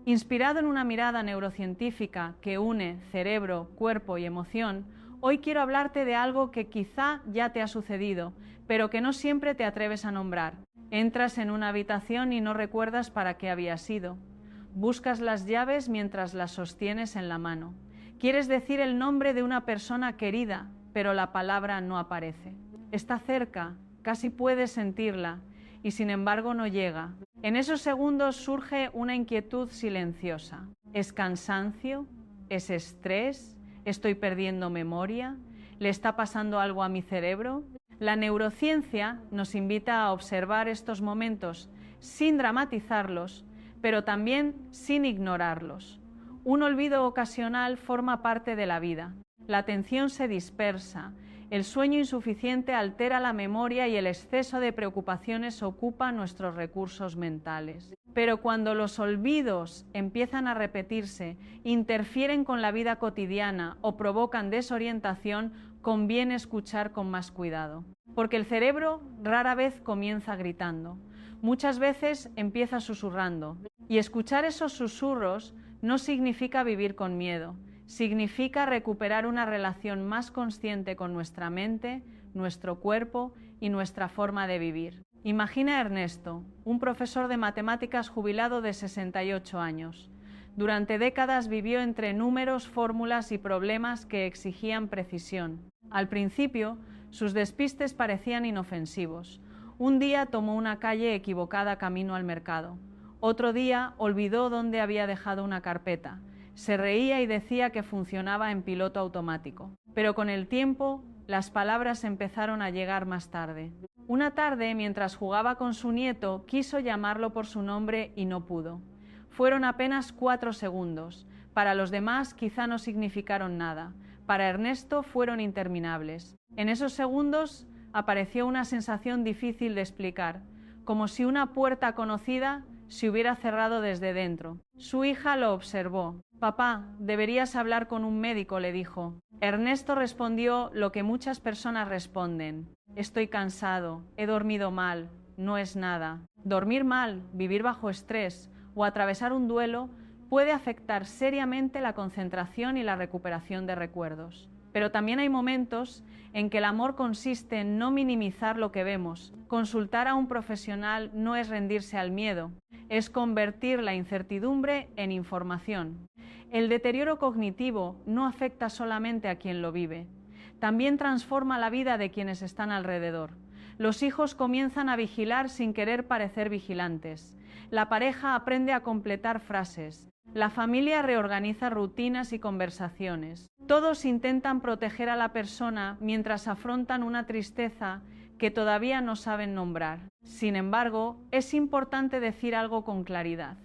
Inspirado en una mirada neurocientífica que une cerebro, cuerpo y emoción, hoy quiero hablarte de algo que quizá ya te ha sucedido, pero que no siempre te atreves a nombrar. Entras en una habitación y no recuerdas para qué había sido. Buscas las llaves mientras las sostienes en la mano. Quieres decir el nombre de una persona querida, pero la palabra no aparece. Está cerca, casi puedes sentirla, y sin embargo no llega. En esos segundos surge una inquietud silenciosa. ¿Es cansancio? ¿Es estrés? ¿Estoy perdiendo memoria? ¿Le está pasando algo a mi cerebro? La neurociencia nos invita a observar estos momentos sin dramatizarlos, pero también sin ignorarlos. Un olvido ocasional forma parte de la vida. La atención se dispersa, el sueño insuficiente altera la memoria y el exceso de preocupaciones ocupa nuestros recursos mentales. Pero cuando los olvidos empiezan a repetirse, interfieren con la vida cotidiana o provocan desorientación, conviene escuchar con más cuidado. Porque el cerebro rara vez comienza gritando. Muchas veces empieza susurrando. Y escuchar esos susurros no significa vivir con miedo. Significa recuperar una relación más consciente con nuestra mente, nuestro cuerpo y nuestra forma de vivir. Imagina a Ernesto, un profesor de matemáticas jubilado de 68 años. Durante décadas vivió entre números, fórmulas y problemas que exigían precisión. Al principio, sus despistes parecían inofensivos. Un día tomó una calle equivocada camino al mercado. Otro día olvidó dónde había dejado una carpeta. Se reía y decía que funcionaba en piloto automático. Pero con el tiempo, las palabras empezaron a llegar más tarde. Una tarde, mientras jugaba con su nieto, quiso llamarlo por su nombre y no pudo. Fueron apenas 4 segundos. Para los demás quizá no significaron nada. Para Ernesto fueron interminables. En esos segundos apareció una sensación difícil de explicar, como si una puerta conocida se hubiera cerrado desde dentro. Su hija lo observó. «Papá, deberías hablar con un médico», le dijo. Ernesto respondió lo que muchas personas responden: «Estoy cansado, he dormido mal, no es nada». Dormir mal, vivir bajo estrés o atravesar un duelo puede afectar seriamente la concentración y la recuperación de recuerdos. Pero también hay momentos en que el amor consiste en no minimizar lo que vemos. Consultar a un profesional no es rendirse al miedo, es convertir la incertidumbre en información. El deterioro cognitivo no afecta solamente a quien lo vive, también transforma la vida de quienes están alrededor. Los hijos comienzan a vigilar sin querer parecer vigilantes. La pareja aprende a completar frases. La familia reorganiza rutinas y conversaciones. Todos intentan proteger a la persona mientras afrontan una tristeza que todavía no saben nombrar. Sin embargo, es importante decir algo con claridad.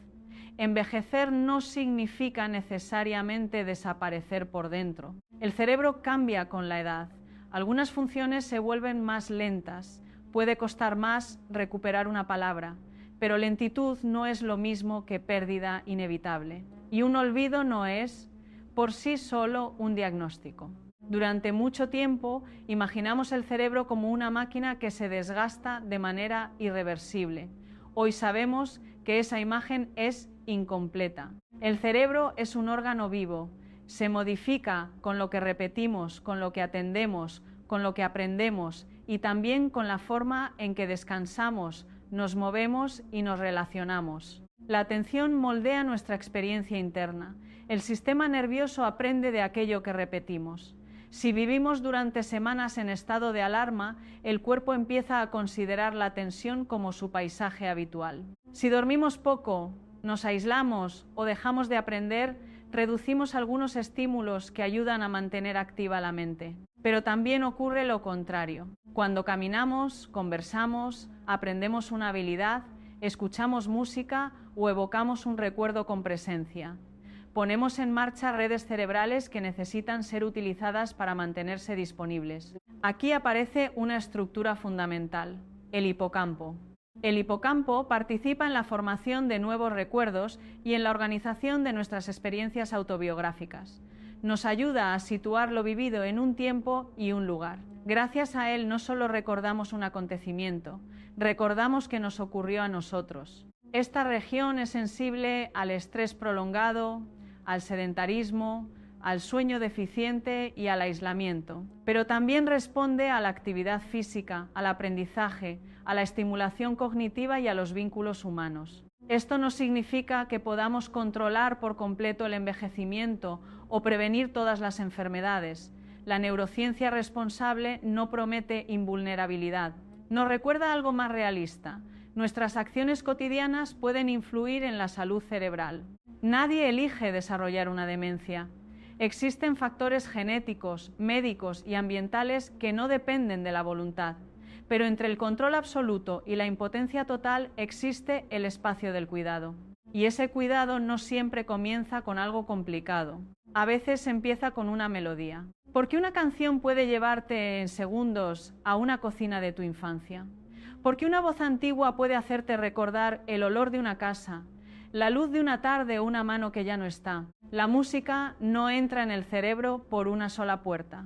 Envejecer no significa necesariamente desaparecer por dentro. El cerebro cambia con la edad. Algunas funciones se vuelven más lentas. Puede costar más recuperar una palabra. Pero lentitud no es lo mismo que pérdida inevitable. Y un olvido no es, por sí solo, un diagnóstico. Durante mucho tiempo imaginamos el cerebro como una máquina que se desgasta de manera irreversible. Hoy sabemos que esa imagen es incompleta. El cerebro es un órgano vivo. Se modifica con lo que repetimos, con lo que atendemos, con lo que aprendemos y también con la forma en que descansamos, nos movemos y nos relacionamos. La atención moldea nuestra experiencia interna. El sistema nervioso aprende de aquello que repetimos. Si vivimos durante semanas en estado de alarma, el cuerpo empieza a considerar la tensión como su paisaje habitual. Si dormimos poco, nos aislamos o dejamos de aprender, reducimos algunos estímulos que ayudan a mantener activa la mente. Pero también ocurre lo contrario. Cuando caminamos, conversamos, aprendemos una habilidad, escuchamos música o evocamos un recuerdo con presencia. Ponemos en marcha redes cerebrales que necesitan ser utilizadas para mantenerse disponibles. Aquí aparece una estructura fundamental: el hipocampo. El hipocampo participa en la formación de nuevos recuerdos y en la organización de nuestras experiencias autobiográficas. Nos ayuda a situar lo vivido en un tiempo y un lugar. Gracias a él no solo recordamos un acontecimiento, recordamos que nos ocurrió a nosotros. Esta región es sensible al estrés prolongado, al sedentarismo, al sueño deficiente y al aislamiento, pero también responde a la actividad física, al aprendizaje, a la estimulación cognitiva y a los vínculos humanos. Esto no significa que podamos controlar por completo el envejecimiento o prevenir todas las enfermedades. La neurociencia responsable no promete invulnerabilidad. Nos recuerda algo más realista. Nuestras acciones cotidianas pueden influir en la salud cerebral. Nadie elige desarrollar una demencia. Existen factores genéticos, médicos y ambientales que no dependen de la voluntad, pero entre el control absoluto y la impotencia total existe el espacio del cuidado. Y ese cuidado no siempre comienza con algo complicado. A veces empieza con una melodía. ¿Por qué una canción puede llevarte en segundos a una cocina de tu infancia? ¿Por qué una voz antigua puede hacerte recordar el olor de una casa, la luz de una tarde o una mano que ya no está? La música no entra en el cerebro por una sola puerta.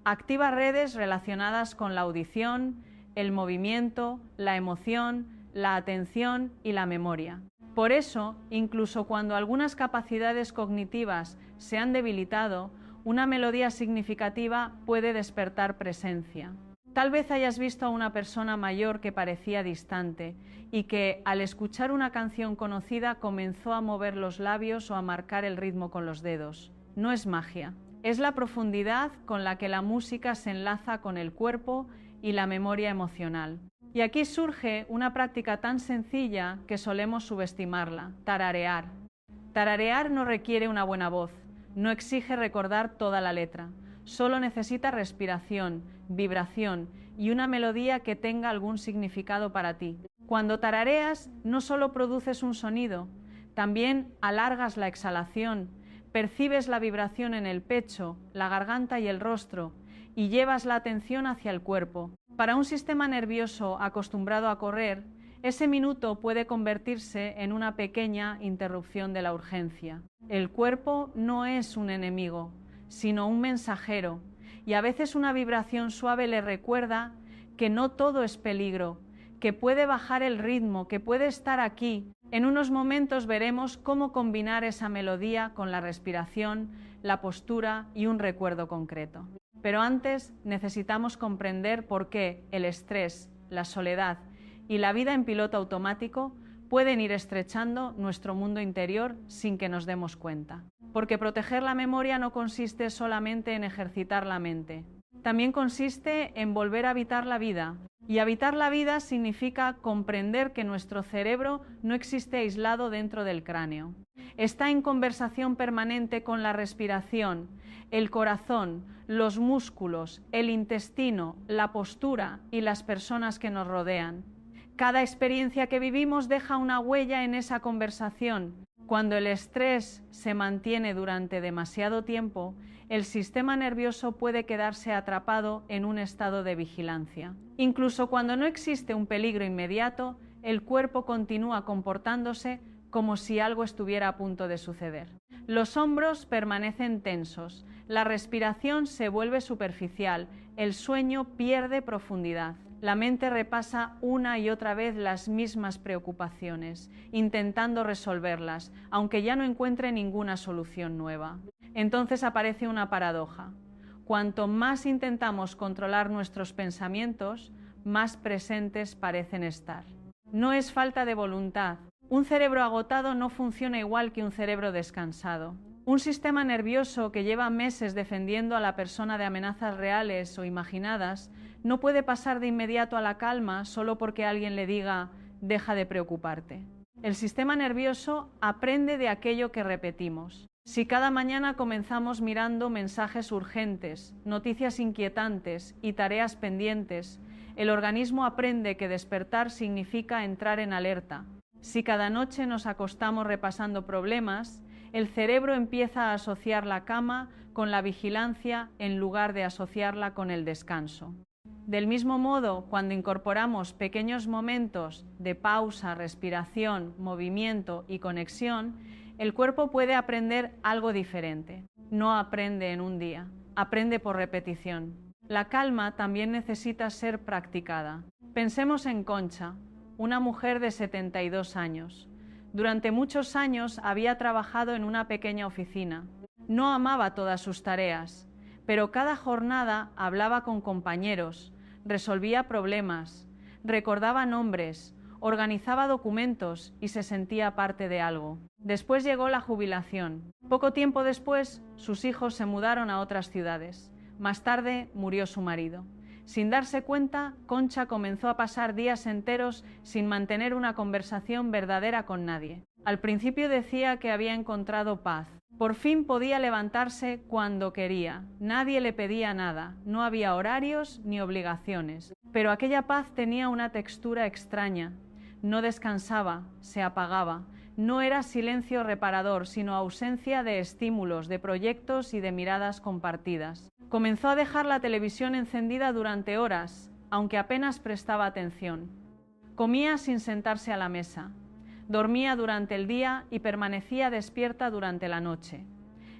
Activa redes relacionadas con la audición, el movimiento, la emoción, la atención y la memoria. Por eso, incluso cuando algunas capacidades cognitivas se han debilitado, una melodía significativa puede despertar presencia. Tal vez hayas visto a una persona mayor que parecía distante y que, al escuchar una canción conocida, comenzó a mover los labios o a marcar el ritmo con los dedos. No es magia, es la profundidad con la que la música se enlaza con el cuerpo y la memoria emocional. Y aquí surge una práctica tan sencilla que solemos subestimarla: tararear. Tararear no requiere una buena voz, no exige recordar toda la letra. Solo necesita respiración, vibración y una melodía que tenga algún significado para ti. Cuando tarareas, no solo produces un sonido, también alargas la exhalación, percibes la vibración en el pecho, la garganta y el rostro, y llevas la atención hacia el cuerpo. Para un sistema nervioso acostumbrado a correr, ese minuto puede convertirse en una pequeña interrupción de la urgencia. El cuerpo no es un enemigo, sino un mensajero, y a veces una vibración suave le recuerda que no todo es peligro, que puede bajar el ritmo, que puede estar aquí. En unos momentos veremos cómo combinar esa melodía con la respiración, la postura y un recuerdo concreto. Pero antes necesitamos comprender por qué el estrés, la soledad y la vida en piloto automático pueden ir estrechando nuestro mundo interior sin que nos demos cuenta. Porque proteger la memoria no consiste solamente en ejercitar la mente, también consiste en volver a habitar la vida. Y habitar la vida significa comprender que nuestro cerebro no existe aislado dentro del cráneo. Está en conversación permanente con la respiración, el corazón, los músculos, el intestino, la postura y las personas que nos rodean. Cada experiencia que vivimos deja una huella en esa conversación. Cuando el estrés se mantiene durante demasiado tiempo, el sistema nervioso puede quedarse atrapado en un estado de vigilancia. Incluso cuando no existe un peligro inmediato, el cuerpo continúa comportándose como si algo estuviera a punto de suceder. Los hombros permanecen tensos, la respiración se vuelve superficial, el sueño pierde profundidad. La mente repasa una y otra vez las mismas preocupaciones, intentando resolverlas, aunque ya no encuentre ninguna solución nueva. Entonces aparece una paradoja. Cuanto más intentamos controlar nuestros pensamientos, más presentes parecen estar. No es falta de voluntad. Un cerebro agotado no funciona igual que un cerebro descansado. Un sistema nervioso que lleva meses defendiendo a la persona de amenazas reales o imaginadas no puede pasar de inmediato a la calma solo porque alguien le diga «deja de preocuparte». El sistema nervioso aprende de aquello que repetimos. Si cada mañana comenzamos mirando mensajes urgentes, noticias inquietantes y tareas pendientes, el organismo aprende que despertar significa entrar en alerta. Si cada noche nos acostamos repasando problemas, el cerebro empieza a asociar la cama con la vigilancia en lugar de asociarla con el descanso. Del mismo modo, cuando incorporamos pequeños momentos de pausa, respiración, movimiento y conexión, el cuerpo puede aprender algo diferente. No aprende en un día, aprende por repetición. La calma también necesita ser practicada. Pensemos en Concha, una mujer de 72 años. Durante muchos años había trabajado en una pequeña oficina. No amaba todas sus tareas, pero cada jornada hablaba con compañeros, resolvía problemas, recordaba nombres, organizaba documentos y se sentía parte de algo. Después llegó la jubilación. Poco tiempo después, sus hijos se mudaron a otras ciudades. Más tarde murió su marido. Sin darse cuenta, Concha comenzó a pasar días enteros sin mantener una conversación verdadera con nadie. Al principio decía que había encontrado paz. Por fin podía levantarse cuando quería. Nadie le pedía nada. No había horarios ni obligaciones. Pero aquella paz tenía una textura extraña. No descansaba, se apagaba. No era silencio reparador, sino ausencia de estímulos, de proyectos y de miradas compartidas. Comenzó a dejar la televisión encendida durante horas, aunque apenas prestaba atención. Comía sin sentarse a la mesa. Dormía durante el día y permanecía despierta durante la noche.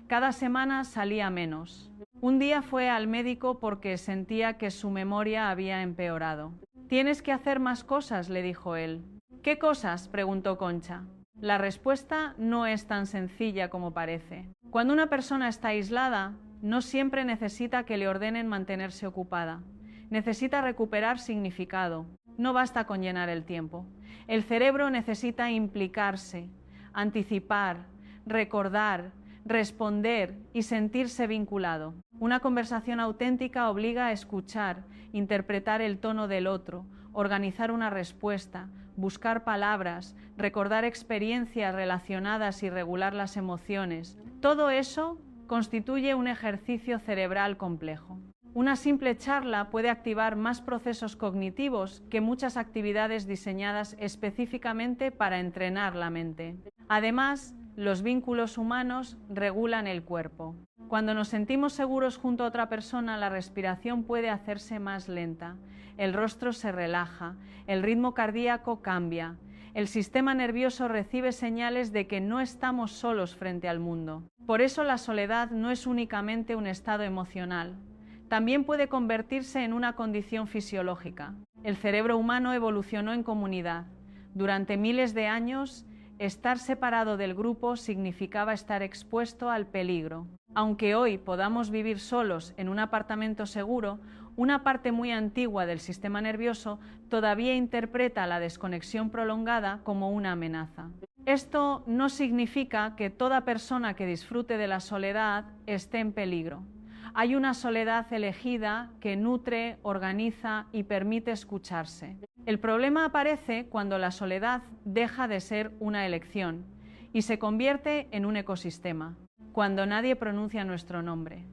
Cada semana salía menos. Un día fue al médico porque sentía que su memoria había empeorado. «Tienes que hacer más cosas», le dijo él. «¿Qué cosas?», preguntó Concha. La respuesta no es tan sencilla como parece. Cuando una persona está aislada, no siempre necesita que le ordenen mantenerse ocupada. Necesita recuperar significado. No basta con llenar el tiempo. El cerebro necesita implicarse, anticipar, recordar, responder y sentirse vinculado. Una conversación auténtica obliga a escuchar, interpretar el tono del otro, organizar una respuesta, buscar palabras, recordar experiencias relacionadas y regular las emociones. Todo eso constituye un ejercicio cerebral complejo. Una simple charla puede activar más procesos cognitivos que muchas actividades diseñadas específicamente para entrenar la mente. Además, los vínculos humanos regulan el cuerpo. Cuando nos sentimos seguros junto a otra persona, la respiración puede hacerse más lenta, el rostro se relaja, el ritmo cardíaco cambia, el sistema nervioso recibe señales de que no estamos solos frente al mundo. Por eso la soledad no es únicamente un estado emocional. También puede convertirse en una condición fisiológica. El cerebro humano evolucionó en comunidad. Durante miles de años, estar separado del grupo significaba estar expuesto al peligro. Aunque hoy podamos vivir solos en un apartamento seguro, una parte muy antigua del sistema nervioso todavía interpreta la desconexión prolongada como una amenaza. Esto no significa que toda persona que disfrute de la soledad esté en peligro. Hay una soledad elegida que nutre, organiza y permite escucharse. El problema aparece cuando la soledad deja de ser una elección y se convierte en un ecosistema, cuando nadie pronuncia nuestro nombre,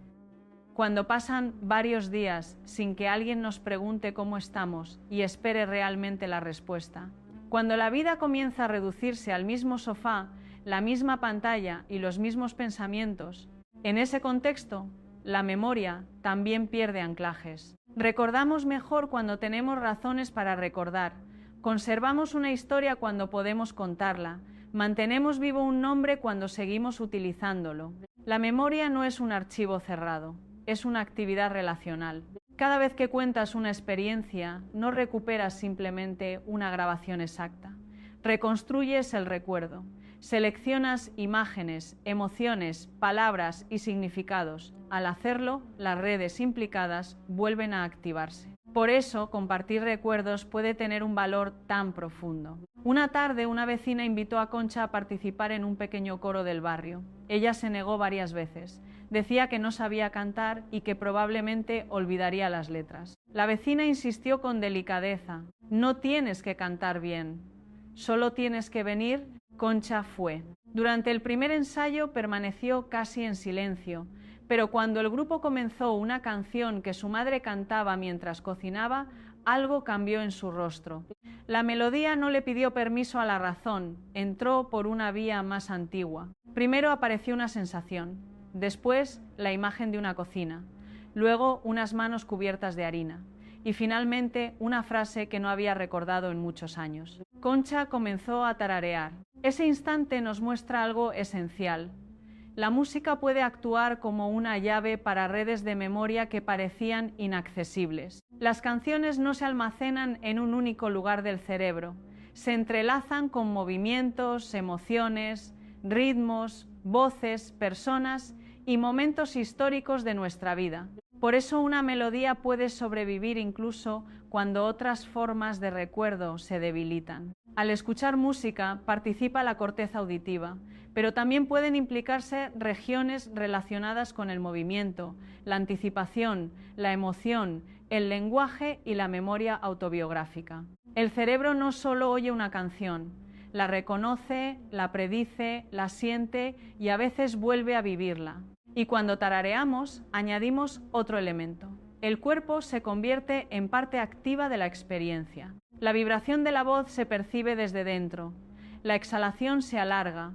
cuando pasan varios días sin que alguien nos pregunte cómo estamos y espere realmente la respuesta, cuando la vida comienza a reducirse al mismo sofá, la misma pantalla y los mismos pensamientos. En ese contexto, la memoria también pierde anclajes. Recordamos mejor cuando tenemos razones para recordar. Conservamos una historia cuando podemos contarla. Mantenemos vivo un nombre cuando seguimos utilizándolo. La memoria no es un archivo cerrado, es una actividad relacional. Cada vez que cuentas una experiencia, no recuperas simplemente una grabación exacta. Reconstruyes el recuerdo. Seleccionas imágenes, emociones, palabras y significados. Al hacerlo, las redes implicadas vuelven a activarse. Por eso, compartir recuerdos puede tener un valor tan profundo. Una tarde, una vecina invitó a Concha a participar en un pequeño coro del barrio. Ella se negó varias veces. Decía que no sabía cantar y que probablemente olvidaría las letras. La vecina insistió con delicadeza. «No tienes que cantar bien, solo tienes que venir». Concha fue. Durante el primer ensayo permaneció casi en silencio, pero cuando el grupo comenzó una canción que su madre cantaba mientras cocinaba, algo cambió en su rostro. La melodía no le pidió permiso a la razón, entró por una vía más antigua. Primero apareció una sensación, después la imagen de una cocina, luego unas manos cubiertas de harina y finalmente una frase que no había recordado en muchos años. Concha comenzó a tararear. Ese instante nos muestra algo esencial. La música puede actuar como una llave para redes de memoria que parecían inaccesibles. Las canciones no se almacenan en un único lugar del cerebro, Se entrelazan con movimientos, emociones, ritmos, voces, personas y momentos históricos de nuestra vida. Por eso una melodía puede sobrevivir incluso cuando otras formas de recuerdo se debilitan. Al escuchar música participa la corteza auditiva, pero también pueden implicarse regiones relacionadas con el movimiento, la anticipación, la emoción, el lenguaje y la memoria autobiográfica. El cerebro no solo oye una canción, la reconoce, la predice, la siente y a veces vuelve a vivirla. Y cuando tarareamos, añadimos otro elemento. El cuerpo se convierte en parte activa de la experiencia. La vibración de la voz se percibe desde dentro. La exhalación se alarga.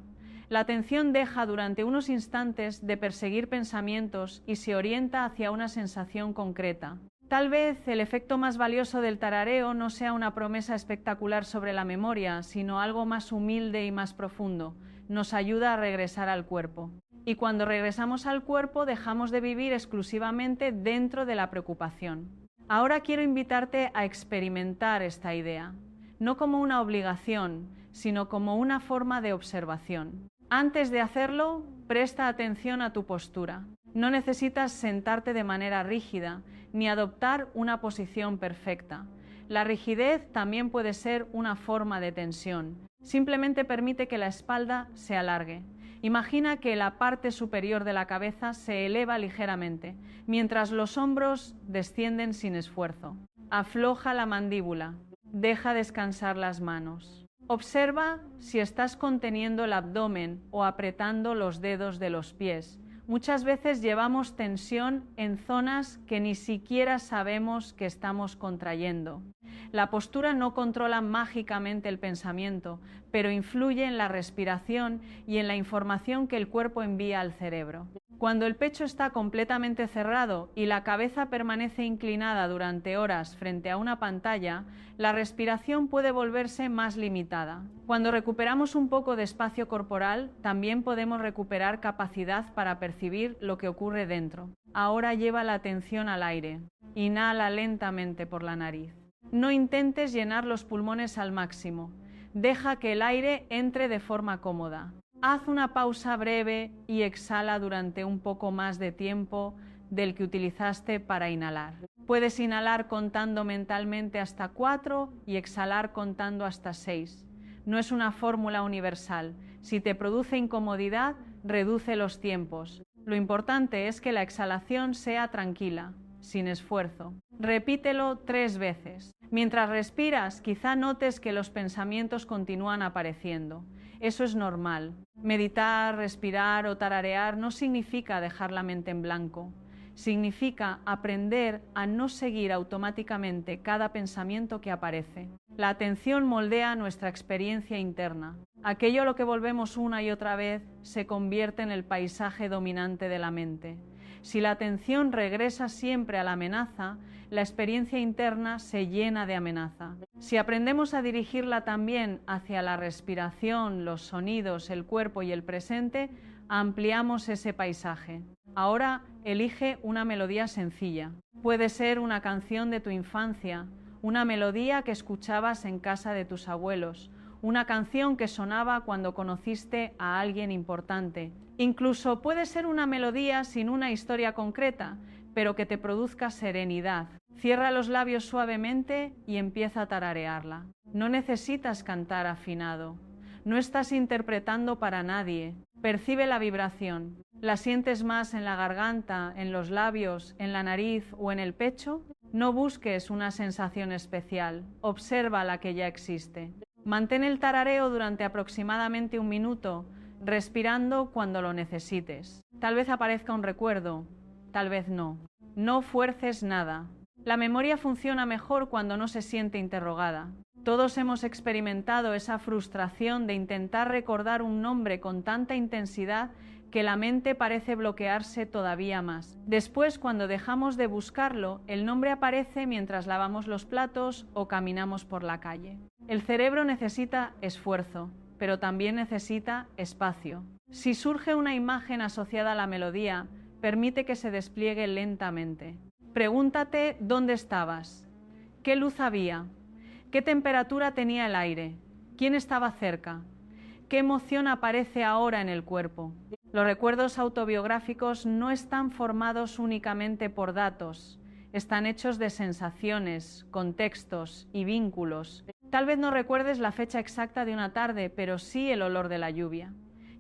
La atención deja durante unos instantes de perseguir pensamientos y se orienta hacia una sensación concreta. Tal vez el efecto más valioso del tarareo no sea una promesa espectacular sobre la memoria, sino algo más humilde y más profundo. Nos ayuda a regresar al cuerpo. Y cuando regresamos al cuerpo dejamos de vivir exclusivamente dentro de la preocupación. Ahora quiero invitarte a experimentar esta idea, no como una obligación, sino como una forma de observación. Antes de hacerlo, presta atención a tu postura. No necesitas sentarte de manera rígida, ni adoptar una posición perfecta. La rigidez también puede ser una forma de tensión. Simplemente permite que la espalda se alargue. Imagina que la parte superior de la cabeza se eleva ligeramente, mientras los hombros descienden sin esfuerzo. Afloja la mandíbula. Deja descansar las manos. Observa si estás conteniendo el abdomen o apretando los dedos de los pies. Muchas veces llevamos tensión en zonas que ni siquiera sabemos que estamos contrayendo. La postura no controla mágicamente el pensamiento, pero influye en la respiración y en la información que el cuerpo envía al cerebro. Cuando el pecho está completamente cerrado y la cabeza permanece inclinada durante horas frente a una pantalla, la respiración puede volverse más limitada. Cuando recuperamos un poco de espacio corporal, también podemos recuperar capacidad para percibir lo que ocurre dentro. Ahora lleva la atención al aire. Inhala lentamente por la nariz. No intentes llenar los pulmones al máximo. Deja que el aire entre de forma cómoda. Haz una pausa breve y exhala durante un poco más de tiempo del que utilizaste para inhalar. Puedes inhalar contando mentalmente hasta 4 y exhalar contando hasta 6. No es una fórmula universal. Si te produce incomodidad, reduce los tiempos. Lo importante es que la exhalación sea tranquila, sin esfuerzo. Repítelo 3 veces. Mientras respiras, quizá notes que los pensamientos continúan apareciendo. Eso es normal. Meditar, respirar o tararear no significa dejar la mente en blanco. Significa aprender a no seguir automáticamente cada pensamiento que aparece. La atención moldea nuestra experiencia interna. Aquello a lo que volvemos una y otra vez se convierte en el paisaje dominante de la mente. Si la atención regresa siempre a la amenaza, la experiencia interna se llena de amenaza. Si aprendemos a dirigirla también hacia la respiración, los sonidos, el cuerpo y el presente, ampliamos ese paisaje. Ahora elige una melodía sencilla. Puede ser una canción de tu infancia, una melodía que escuchabas en casa de tus abuelos, una canción que sonaba cuando conociste a alguien importante. Incluso puede ser una melodía sin una historia concreta, pero que te produzca serenidad. Cierra los labios suavemente y empieza a tararearla. No necesitas cantar afinado. No estás interpretando para nadie. Percibe la vibración. ¿La sientes más en la garganta, en los labios, en la nariz o en el pecho? No busques una sensación especial. Observa la que ya existe. Mantén el tarareo durante aproximadamente 1 minuto, respirando cuando lo necesites. Tal vez aparezca un recuerdo, tal vez no. No fuerces nada. La memoria funciona mejor cuando no se siente interrogada. Todos hemos experimentado esa frustración de intentar recordar un nombre con tanta intensidad que la mente parece bloquearse todavía más. Después, cuando dejamos de buscarlo, el nombre aparece mientras lavamos los platos o caminamos por la calle. El cerebro necesita esfuerzo, pero también necesita espacio. Si surge una imagen asociada a la melodía, permite que se despliegue lentamente. Pregúntate dónde estabas, qué luz había, qué temperatura tenía el aire, ¿Quién estaba cerca? ¿Qué emoción aparece ahora en el cuerpo? Los recuerdos autobiográficos no están formados únicamente por datos, están hechos de sensaciones, contextos y vínculos. Tal vez no recuerdes la fecha exacta de una tarde, pero sí el olor de la lluvia.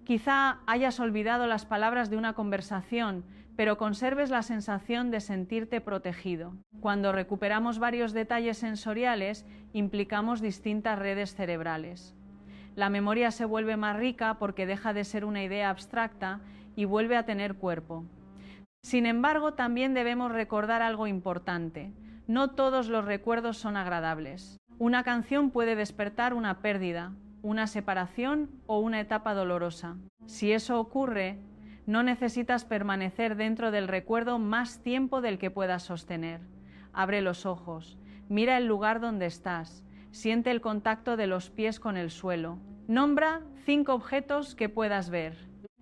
Quizá hayas olvidado las palabras de una conversación, pero conserves la sensación de sentirte protegido. Cuando recuperamos varios detalles sensoriales, implicamos distintas redes cerebrales. La memoria se vuelve más rica porque deja de ser una idea abstracta y vuelve a tener cuerpo. Sin embargo, también debemos recordar algo importante. No todos los recuerdos son agradables. Una canción puede despertar una pérdida, una separación o una etapa dolorosa. Si eso ocurre, no necesitas permanecer dentro del recuerdo más tiempo del que puedas sostener. Abre los ojos, mira el lugar donde estás. Siente el contacto de los pies con el suelo. Nombra 5 objetos que puedas ver.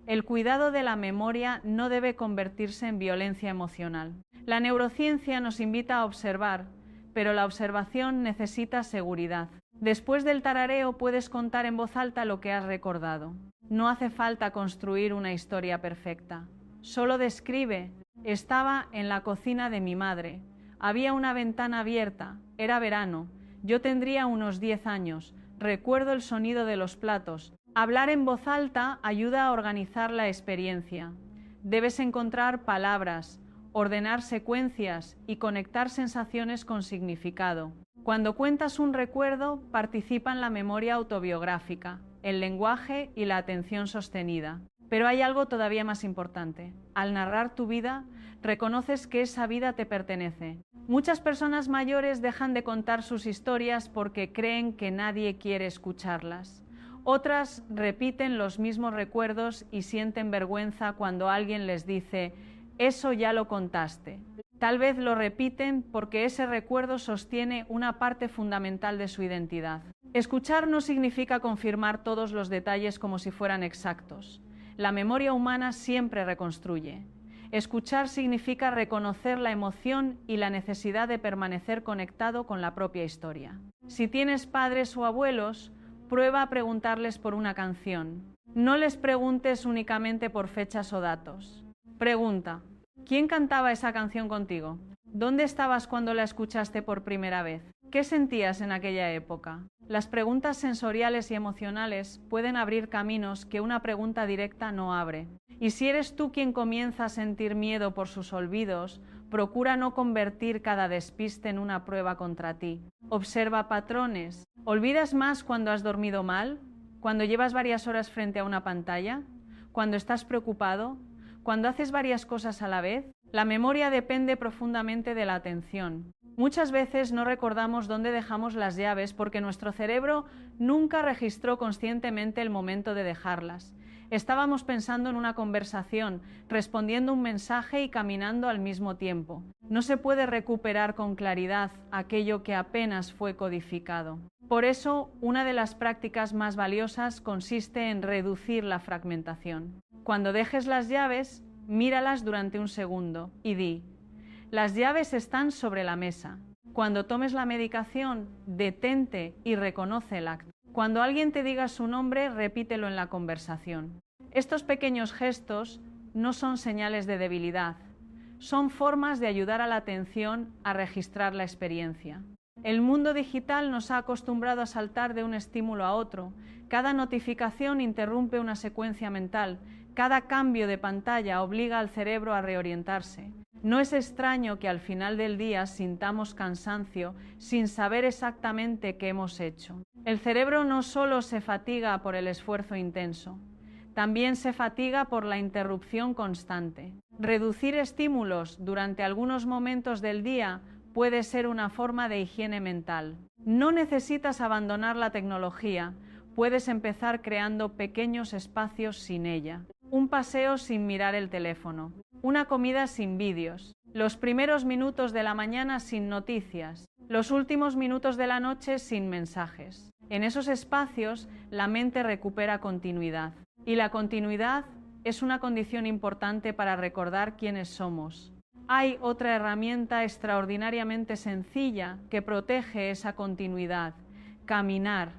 El cuidado de la memoria no debe convertirse en violencia emocional. La neurociencia nos invita a observar, pero la observación necesita seguridad. Después del tarareo puedes contar en voz alta lo que has recordado. No hace falta construir una historia perfecta. Solo describe: estaba en la cocina de mi madre. Había una ventana abierta. Era verano. Yo tendría unos 10 años. Recuerdo el sonido de los platos. Hablar en voz alta ayuda a organizar la experiencia. Debes encontrar palabras, ordenar secuencias y conectar sensaciones con significado. Cuando cuentas un recuerdo, participa en la memoria autobiográfica, el lenguaje y la atención sostenida. Pero hay algo todavía más importante. Al narrar tu vida, reconoces que esa vida te pertenece. Muchas personas mayores dejan de contar sus historias porque creen que nadie quiere escucharlas. Otras repiten los mismos recuerdos y sienten vergüenza cuando alguien les dice: eso ya lo contaste. Tal vez lo repiten porque ese recuerdo sostiene una parte fundamental de su identidad. Escuchar no significa confirmar todos los detalles como si fueran exactos. La memoria humana siempre reconstruye. Escuchar significa reconocer la emoción y la necesidad de permanecer conectado con la propia historia. Si tienes padres o abuelos, prueba a preguntarles por una canción. No les preguntes únicamente por fechas o datos. Pregunta: ¿quién cantaba esa canción contigo? ¿Dónde estabas cuando la escuchaste por primera vez? ¿Qué sentías en aquella época? Las preguntas sensoriales y emocionales pueden abrir caminos que una pregunta directa no abre. Y si eres tú quien comienza a sentir miedo por sus olvidos, procura no convertir cada despiste en una prueba contra ti. Observa patrones. ¿Olvidas más cuando has dormido mal? ¿Cuando llevas varias horas frente a una pantalla? ¿Cuando estás preocupado? ¿Cuando haces varias cosas a la vez? La memoria depende profundamente de la atención. Muchas veces no recordamos dónde dejamos las llaves porque nuestro cerebro nunca registró conscientemente el momento de dejarlas. Estábamos pensando en una conversación, respondiendo un mensaje y caminando al mismo tiempo. No se puede recuperar con claridad aquello que apenas fue codificado. Por eso, una de las prácticas más valiosas consiste en reducir la fragmentación. Cuando dejes las llaves, míralas durante un segundo y di: las llaves están sobre la mesa. Cuando tomes la medicación, detente y reconoce el acto. Cuando alguien te diga su nombre, repítelo en la conversación. Estos pequeños gestos no son señales de debilidad, son formas de ayudar a la atención a registrar la experiencia. El mundo digital nos ha acostumbrado a saltar de un estímulo a otro. Cada notificación interrumpe una secuencia mental. Cada cambio de pantalla obliga al cerebro a reorientarse. No es extraño que al final del día sintamos cansancio sin saber exactamente qué hemos hecho. El cerebro no solo se fatiga por el esfuerzo intenso, también se fatiga por la interrupción constante. Reducir estímulos durante algunos momentos del día puede ser una forma de higiene mental. No necesitas abandonar la tecnología, puedes empezar creando pequeños espacios sin ella. Un paseo sin mirar el teléfono, una comida sin vídeos, los primeros minutos de la mañana sin noticias, los últimos minutos de la noche sin mensajes. En esos espacios, la mente recupera continuidad. Y la continuidad es una condición importante para recordar quiénes somos. Hay otra herramienta extraordinariamente sencilla que protege esa continuidad: caminar.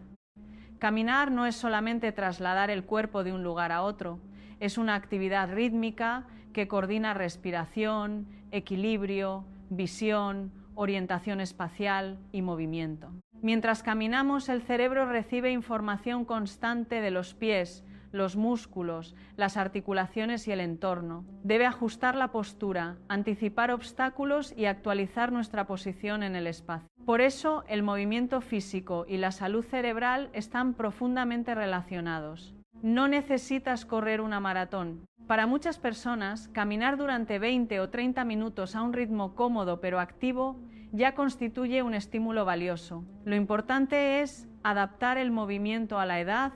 Caminar no es solamente trasladar el cuerpo de un lugar a otro, es una actividad rítmica que coordina respiración, equilibrio, visión, orientación espacial y movimiento. Mientras caminamos, el cerebro recibe información constante de los pies, los músculos, las articulaciones y el entorno. Debe ajustar la postura, anticipar obstáculos y actualizar nuestra posición en el espacio. Por eso, el movimiento físico y la salud cerebral están profundamente relacionados. No necesitas correr una maratón. Para muchas personas, caminar durante 20 o 30 minutos a un ritmo cómodo pero activo ya constituye un estímulo valioso. Lo importante es adaptar el movimiento a la edad,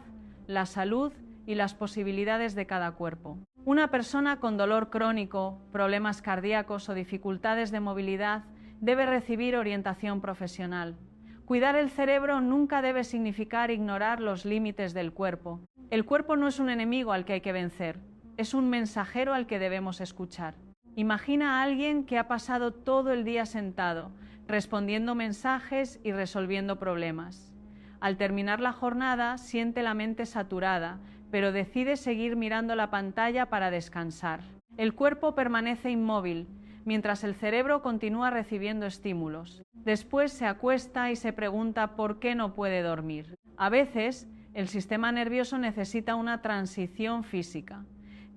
la salud y las posibilidades de cada cuerpo. Una persona con dolor crónico, problemas cardíacos o dificultades de movilidad debe recibir orientación profesional. Cuidar el cerebro nunca debe significar ignorar los límites del cuerpo. El cuerpo no es un enemigo al que hay que vencer, es un mensajero al que debemos escuchar. Imagina a alguien que ha pasado todo el día sentado, respondiendo mensajes y resolviendo problemas. Al terminar la jornada, siente la mente saturada, pero decide seguir mirando la pantalla para descansar. El cuerpo permanece inmóvil, mientras el cerebro continúa recibiendo estímulos. Después se acuesta y se pregunta por qué no puede dormir. A veces, el sistema nervioso necesita una transición física.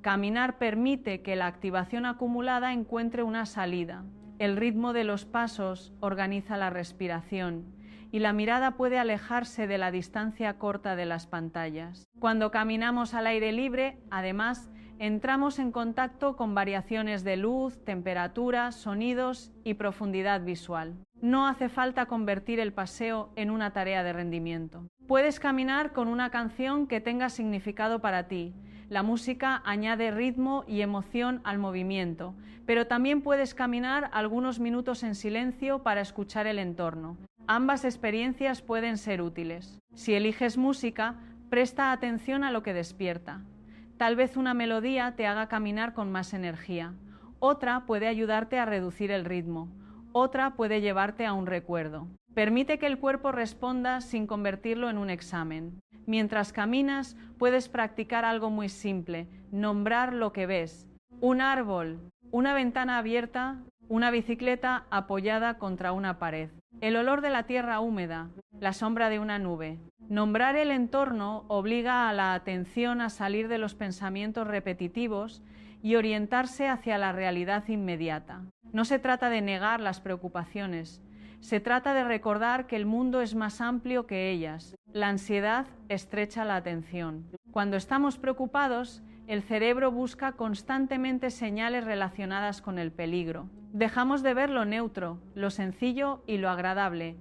Caminar permite que la activación acumulada encuentre una salida. El ritmo de los pasos organiza la respiración y la mirada puede alejarse de la distancia corta de las pantallas. Cuando caminamos al aire libre, además, entramos en contacto con variaciones de luz, temperatura, sonidos y profundidad visual. No hace falta convertir el paseo en una tarea de rendimiento. Puedes caminar con una canción que tenga significado para ti. La música añade ritmo y emoción al movimiento, pero también puedes caminar algunos minutos en silencio para escuchar el entorno. Ambas experiencias pueden ser útiles. Si eliges música, presta atención a lo que despierta. Tal vez una melodía te haga caminar con más energía. Otra puede ayudarte a reducir el ritmo. Otra puede llevarte a un recuerdo. Permite que el cuerpo responda sin convertirlo en un examen. Mientras caminas, puedes practicar algo muy simple, nombrar lo que ves. Un árbol, una ventana abierta, una bicicleta apoyada contra una pared. El olor de la tierra húmeda, la sombra de una nube. Nombrar el entorno obliga a la atención a salir de los pensamientos repetitivos y orientarse hacia la realidad inmediata. No se trata de negar las preocupaciones, se trata de recordar que el mundo es más amplio que ellas. La ansiedad estrecha la atención. Cuando estamos preocupados, el cerebro busca constantemente señales relacionadas con el peligro. Dejamos de ver lo neutro, lo sencillo y lo agradable,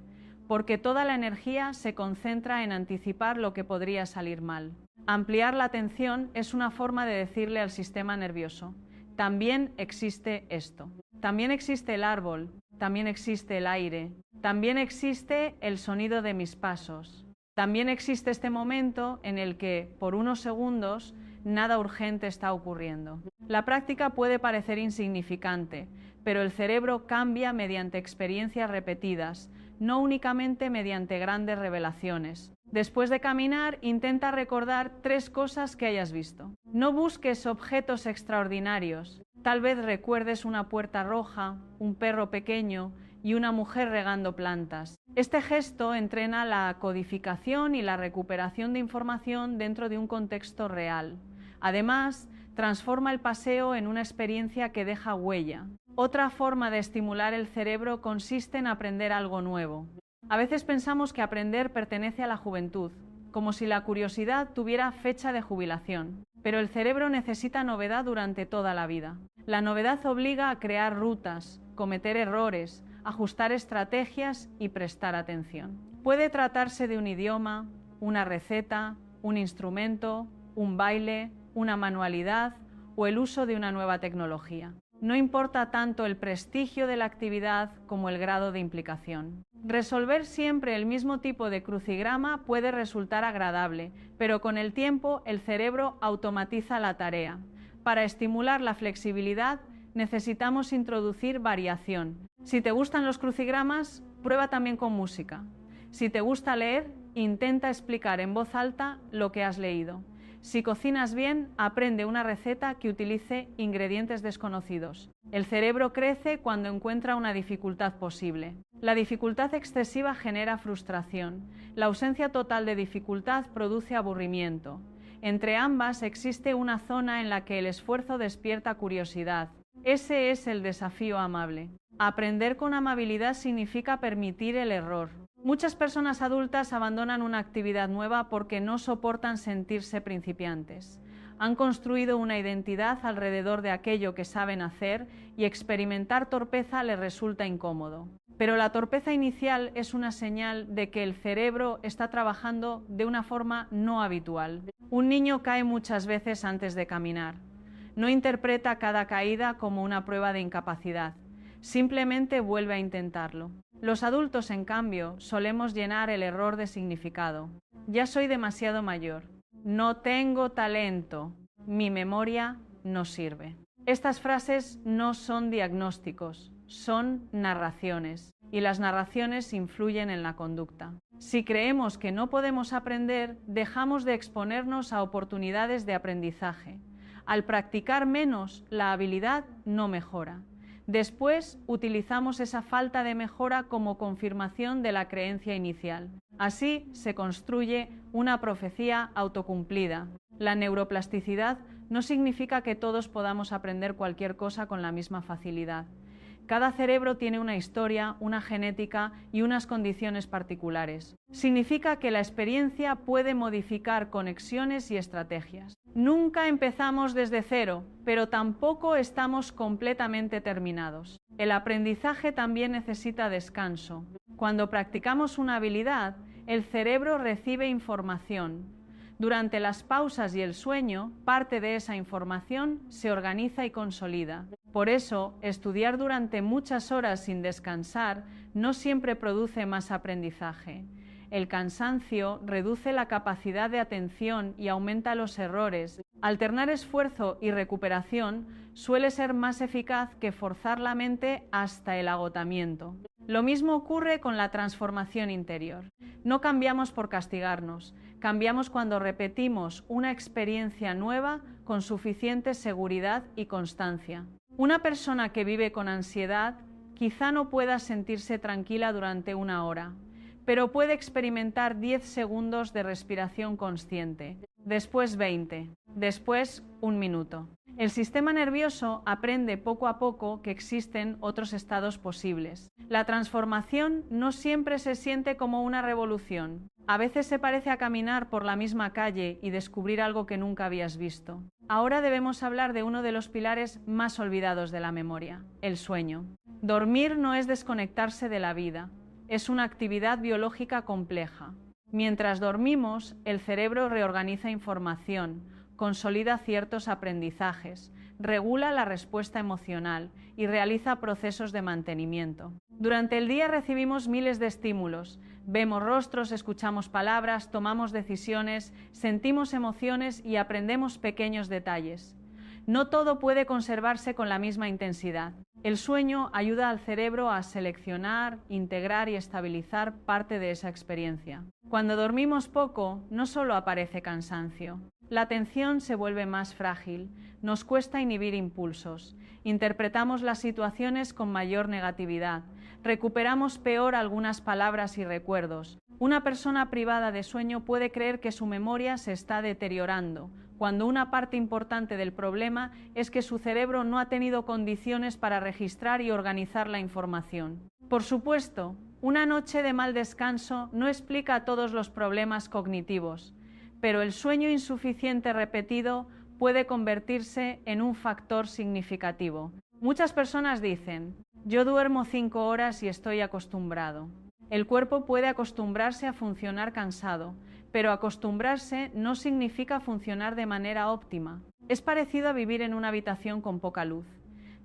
porque toda la energía se concentra en anticipar lo que podría salir mal. Ampliar la atención es una forma de decirle al sistema nervioso: también existe esto. También existe el árbol, también existe el aire, también existe el sonido de mis pasos. También existe este momento en el que, por unos segundos, nada urgente está ocurriendo. La práctica puede parecer insignificante, pero el cerebro cambia mediante experiencias repetidas, no únicamente mediante grandes revelaciones. Después de caminar, intenta recordar 3 cosas que hayas visto. No busques objetos extraordinarios. Tal vez recuerdes una puerta roja, un perro pequeño y una mujer regando plantas. Este gesto entrena la codificación y la recuperación de información dentro de un contexto real. Además, transforma el paseo en una experiencia que deja huella. Otra forma de estimular el cerebro consiste en aprender algo nuevo. A veces pensamos que aprender pertenece a la juventud, como si la curiosidad tuviera fecha de jubilación. Pero el cerebro necesita novedad durante toda la vida. La novedad obliga a crear rutas, cometer errores, ajustar estrategias y prestar atención. Puede tratarse de un idioma, una receta, un instrumento, un baile, una manualidad o el uso de una nueva tecnología. No importa tanto el prestigio de la actividad como el grado de implicación. Resolver siempre el mismo tipo de crucigrama puede resultar agradable, pero con el tiempo el cerebro automatiza la tarea. Para estimular la flexibilidad necesitamos introducir variación. Si te gustan los crucigramas, prueba también con música. Si te gusta leer, intenta explicar en voz alta lo que has leído. Si cocinas bien, aprende una receta que utilice ingredientes desconocidos. El cerebro crece cuando encuentra una dificultad posible. La dificultad excesiva genera frustración. La ausencia total de dificultad produce aburrimiento. Entre ambas existe una zona en la que el esfuerzo despierta curiosidad. Ese es el desafío amable. Aprender con amabilidad significa permitir el error. Muchas personas adultas abandonan una actividad nueva porque no soportan sentirse principiantes. Han construido una identidad alrededor de aquello que saben hacer y experimentar torpeza les resulta incómodo. Pero la torpeza inicial es una señal de que el cerebro está trabajando de una forma no habitual. Un niño cae muchas veces antes de caminar. No interpreta cada caída como una prueba de incapacidad. Simplemente vuelve a intentarlo. Los adultos, en cambio, solemos llenar el error de significado. Ya soy demasiado mayor. No tengo talento. Mi memoria no sirve. Estas frases no son diagnósticos, son narraciones, y las narraciones influyen en la conducta. Si creemos que no podemos aprender, dejamos de exponernos a oportunidades de aprendizaje. Al practicar menos, la habilidad no mejora. Después utilizamos esa falta de mejora como confirmación de la creencia inicial. Así se construye una profecía autocumplida. La neuroplasticidad no significa que todos podamos aprender cualquier cosa con la misma facilidad. Cada cerebro tiene una historia, una genética y unas condiciones particulares. Significa que la experiencia puede modificar conexiones y estrategias. Nunca empezamos desde cero, pero tampoco estamos completamente terminados. El aprendizaje también necesita descanso. Cuando practicamos una habilidad, el cerebro recibe información. Durante las pausas y el sueño, parte de esa información se organiza y consolida. Por eso, estudiar durante muchas horas sin descansar no siempre produce más aprendizaje. El cansancio reduce la capacidad de atención y aumenta los errores. Alternar esfuerzo y recuperación suele ser más eficaz que forzar la mente hasta el agotamiento. Lo mismo ocurre con la transformación interior. No cambiamos por castigarnos, cambiamos cuando repetimos una experiencia nueva con suficiente seguridad y constancia. Una persona que vive con ansiedad quizá no pueda sentirse tranquila durante una hora, pero puede experimentar 10 segundos de respiración consciente, después 20, después 1 minuto. El sistema nervioso aprende poco a poco que existen otros estados posibles. La transformación no siempre se siente como una revolución. A veces se parece a caminar por la misma calle y descubrir algo que nunca habías visto. Ahora debemos hablar de uno de los pilares más olvidados de la memoria, el sueño. Dormir no es desconectarse de la vida, es una actividad biológica compleja. Mientras dormimos, el cerebro reorganiza información, consolida ciertos aprendizajes, regula la respuesta emocional y realiza procesos de mantenimiento. Durante el día recibimos miles de estímulos, vemos rostros, escuchamos palabras, tomamos decisiones, sentimos emociones y aprendemos pequeños detalles. No todo puede conservarse con la misma intensidad. El sueño ayuda al cerebro a seleccionar, integrar y estabilizar parte de esa experiencia. Cuando dormimos poco, no solo aparece cansancio. La atención se vuelve más frágil, nos cuesta inhibir impulsos, interpretamos las situaciones con mayor negatividad, recuperamos peor algunas palabras y recuerdos. Una persona privada de sueño puede creer que su memoria se está deteriorando, cuando una parte importante del problema es que su cerebro no ha tenido condiciones para registrar y organizar la información. Por supuesto, una noche de mal descanso no explica todos los problemas cognitivos, pero el sueño insuficiente repetido puede convertirse en un factor significativo. Muchas personas dicen, yo duermo 5 horas y estoy acostumbrado. El cuerpo puede acostumbrarse a funcionar cansado, pero acostumbrarse no significa funcionar de manera óptima. Es parecido a vivir en una habitación con poca luz.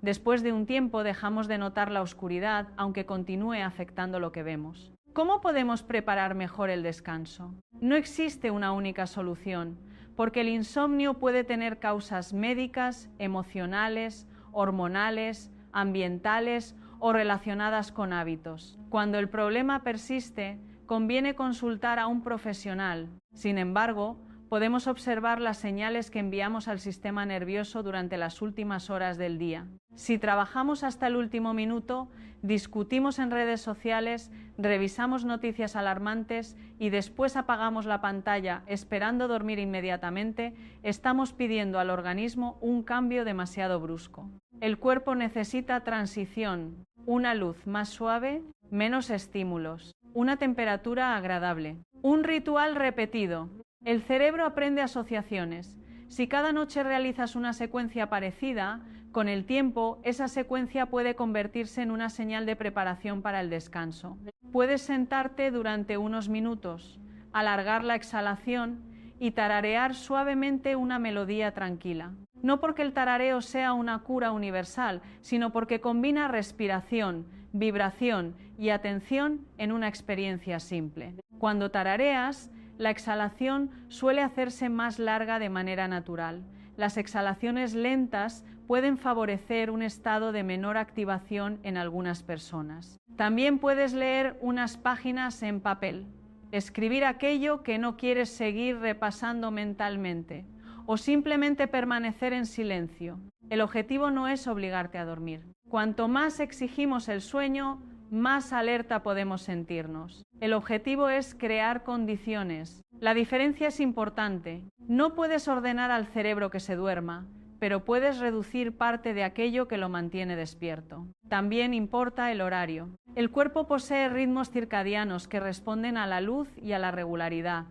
Después de un tiempo dejamos de notar la oscuridad, aunque continúe afectando lo que vemos. ¿Cómo podemos preparar mejor el descanso? No existe una única solución, porque el insomnio puede tener causas médicas, emocionales, hormonales, ambientales o relacionadas con hábitos. Cuando el problema persiste, conviene consultar a un profesional. Sin embargo, podemos observar las señales que enviamos al sistema nervioso durante las últimas horas del día. Si trabajamos hasta el último minuto, discutimos en redes sociales, revisamos noticias alarmantes y después apagamos la pantalla esperando dormir inmediatamente, estamos pidiendo al organismo un cambio demasiado brusco. El cuerpo necesita transición, una luz más suave, menos estímulos, una temperatura agradable, un ritual repetido. El cerebro aprende asociaciones. Si cada noche realizas una secuencia parecida, con el tiempo esa secuencia puede convertirse en una señal de preparación para el descanso. Puedes sentarte durante unos minutos, alargar la exhalación y tararear suavemente una melodía tranquila. No porque el tarareo sea una cura universal, sino porque combina respiración, vibración y atención en una experiencia simple. Cuando tarareas, la exhalación suele hacerse más larga de manera natural. Las exhalaciones lentas pueden favorecer un estado de menor activación en algunas personas. También puedes leer unas páginas en papel, escribir aquello que no quieres seguir repasando mentalmente, o simplemente permanecer en silencio. El objetivo no es obligarte a dormir. Cuanto más exigimos el sueño, más alerta podemos sentirnos. El objetivo es crear condiciones. La diferencia es importante. No puedes ordenar al cerebro que se duerma, pero puedes reducir parte de aquello que lo mantiene despierto. También importa el horario. El cuerpo posee ritmos circadianos que responden a la luz y a la regularidad.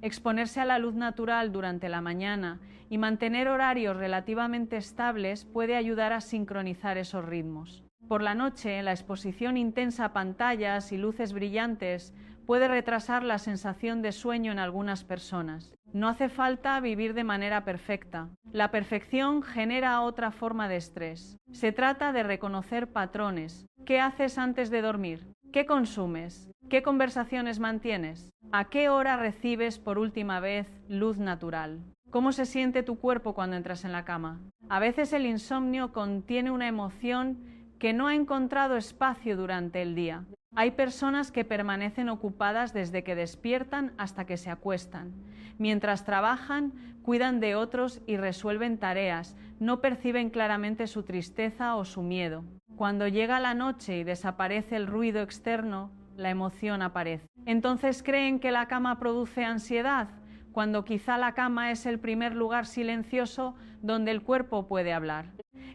Exponerse a la luz natural durante la mañana y mantener horarios relativamente estables puede ayudar a sincronizar esos ritmos. Por la noche, la exposición intensa a pantallas y luces brillantes puede retrasar la sensación de sueño en algunas personas. No hace falta vivir de manera perfecta. La perfección genera otra forma de estrés. Se trata de reconocer patrones. ¿Qué haces antes de dormir? ¿Qué consumes? ¿Qué conversaciones mantienes? ¿A qué hora recibes por última vez luz natural? ¿Cómo se siente tu cuerpo cuando entras en la cama? A veces el insomnio contiene una emoción que no ha encontrado espacio durante el día. Hay personas que permanecen ocupadas desde que despiertan hasta que se acuestan. Mientras trabajan, cuidan de otros y resuelven tareas, no perciben claramente su tristeza o su miedo. Cuando llega la noche y desaparece el ruido externo, la emoción aparece. Entonces creen que la cama produce ansiedad, cuando quizá la cama es el primer lugar silencioso donde el cuerpo puede hablar.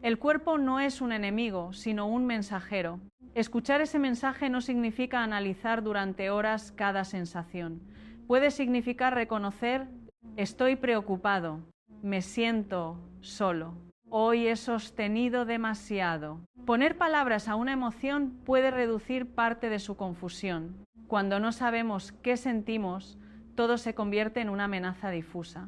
El cuerpo no es un enemigo, sino un mensajero. Escuchar ese mensaje no significa analizar durante horas cada sensación. Puede significar reconocer: estoy preocupado, me siento solo, hoy he sostenido demasiado. Poner palabras a una emoción puede reducir parte de su confusión. Cuando no sabemos qué sentimos, todo se convierte en una amenaza difusa.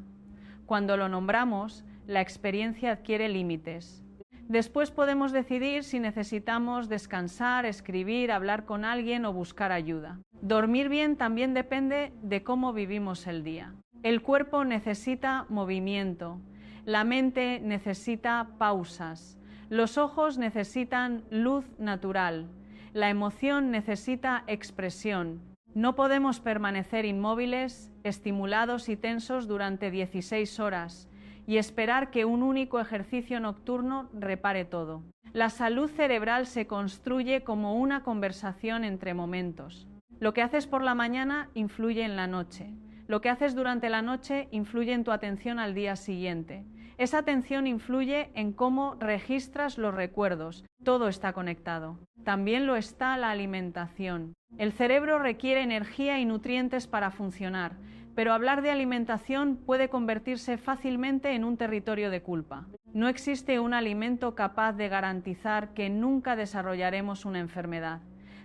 Cuando lo nombramos, la experiencia adquiere límites. Después podemos decidir si necesitamos descansar, escribir, hablar con alguien o buscar ayuda. Dormir bien también depende de cómo vivimos el día. El cuerpo necesita movimiento, la mente necesita pausas, los ojos necesitan luz natural, la emoción necesita expresión. No podemos permanecer inmóviles, estimulados y tensos durante 16 horas y esperar que un único ejercicio nocturno repare todo. La salud cerebral se construye como una conversación entre momentos. Lo que haces por la mañana influye en la noche. Lo que haces durante la noche influye en tu atención al día siguiente. Esa atención influye en cómo registras los recuerdos. Todo está conectado. También lo está la alimentación. El cerebro requiere energía y nutrientes para funcionar, pero hablar de alimentación puede convertirse fácilmente en un territorio de culpa. No existe un alimento capaz de garantizar que nunca desarrollaremos una enfermedad.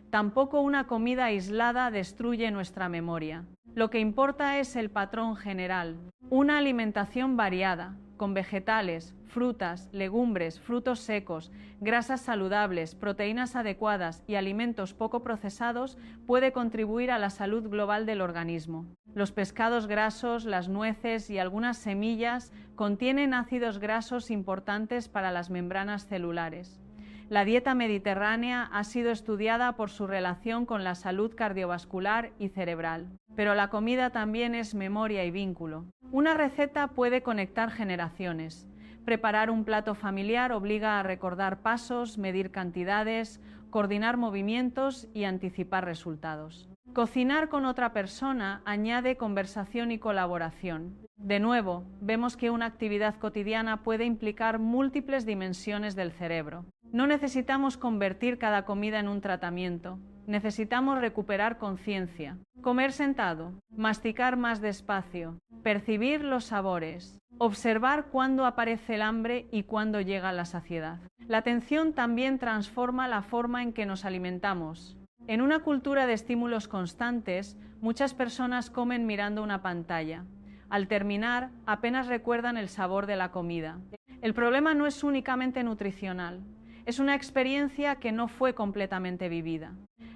Tampoco una comida aislada destruye nuestra memoria. Lo que importa es el patrón general. Una alimentación variada, con vegetales, frutas, legumbres, frutos secos, grasas saludables, proteínas adecuadas y alimentos poco procesados puede contribuir a la salud global del organismo. Los pescados grasos, las nueces y algunas semillas contienen ácidos grasos importantes para las membranas celulares. La dieta mediterránea ha sido estudiada por su relación con la salud cardiovascular y cerebral, pero la comida también es memoria y vínculo. Una receta puede conectar generaciones. Preparar un plato familiar obliga a recordar pasos, medir cantidades, coordinar movimientos y anticipar resultados. Cocinar con otra persona añade conversación y colaboración. De nuevo, vemos que una actividad cotidiana puede implicar múltiples dimensiones del cerebro. No necesitamos convertir cada comida en un tratamiento. Necesitamos recuperar conciencia, comer sentado, masticar más despacio, percibir los sabores, observar cuándo aparece el hambre y cuándo llega la saciedad. La atención también transforma la forma en que nos alimentamos. En una cultura de estímulos constantes, muchas personas comen mirando una pantalla. Al terminar, apenas recuerdan el sabor de la comida. El problema no es únicamente nutricional. Es una experiencia que no fue completamente vivida.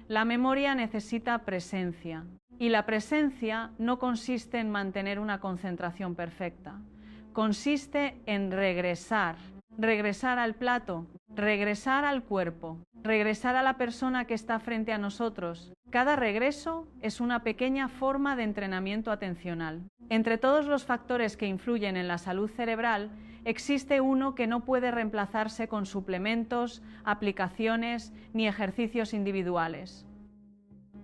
La memoria necesita presencia, y la presencia no consiste en mantener una concentración perfecta. Consiste en regresar al plato, regresar al cuerpo, regresar a la persona que está frente a nosotros. Cada regreso es una pequeña forma de entrenamiento atencional. Entre todos los factores que influyen en la salud cerebral, existe uno que no puede reemplazarse con suplementos, aplicaciones ni ejercicios individuales: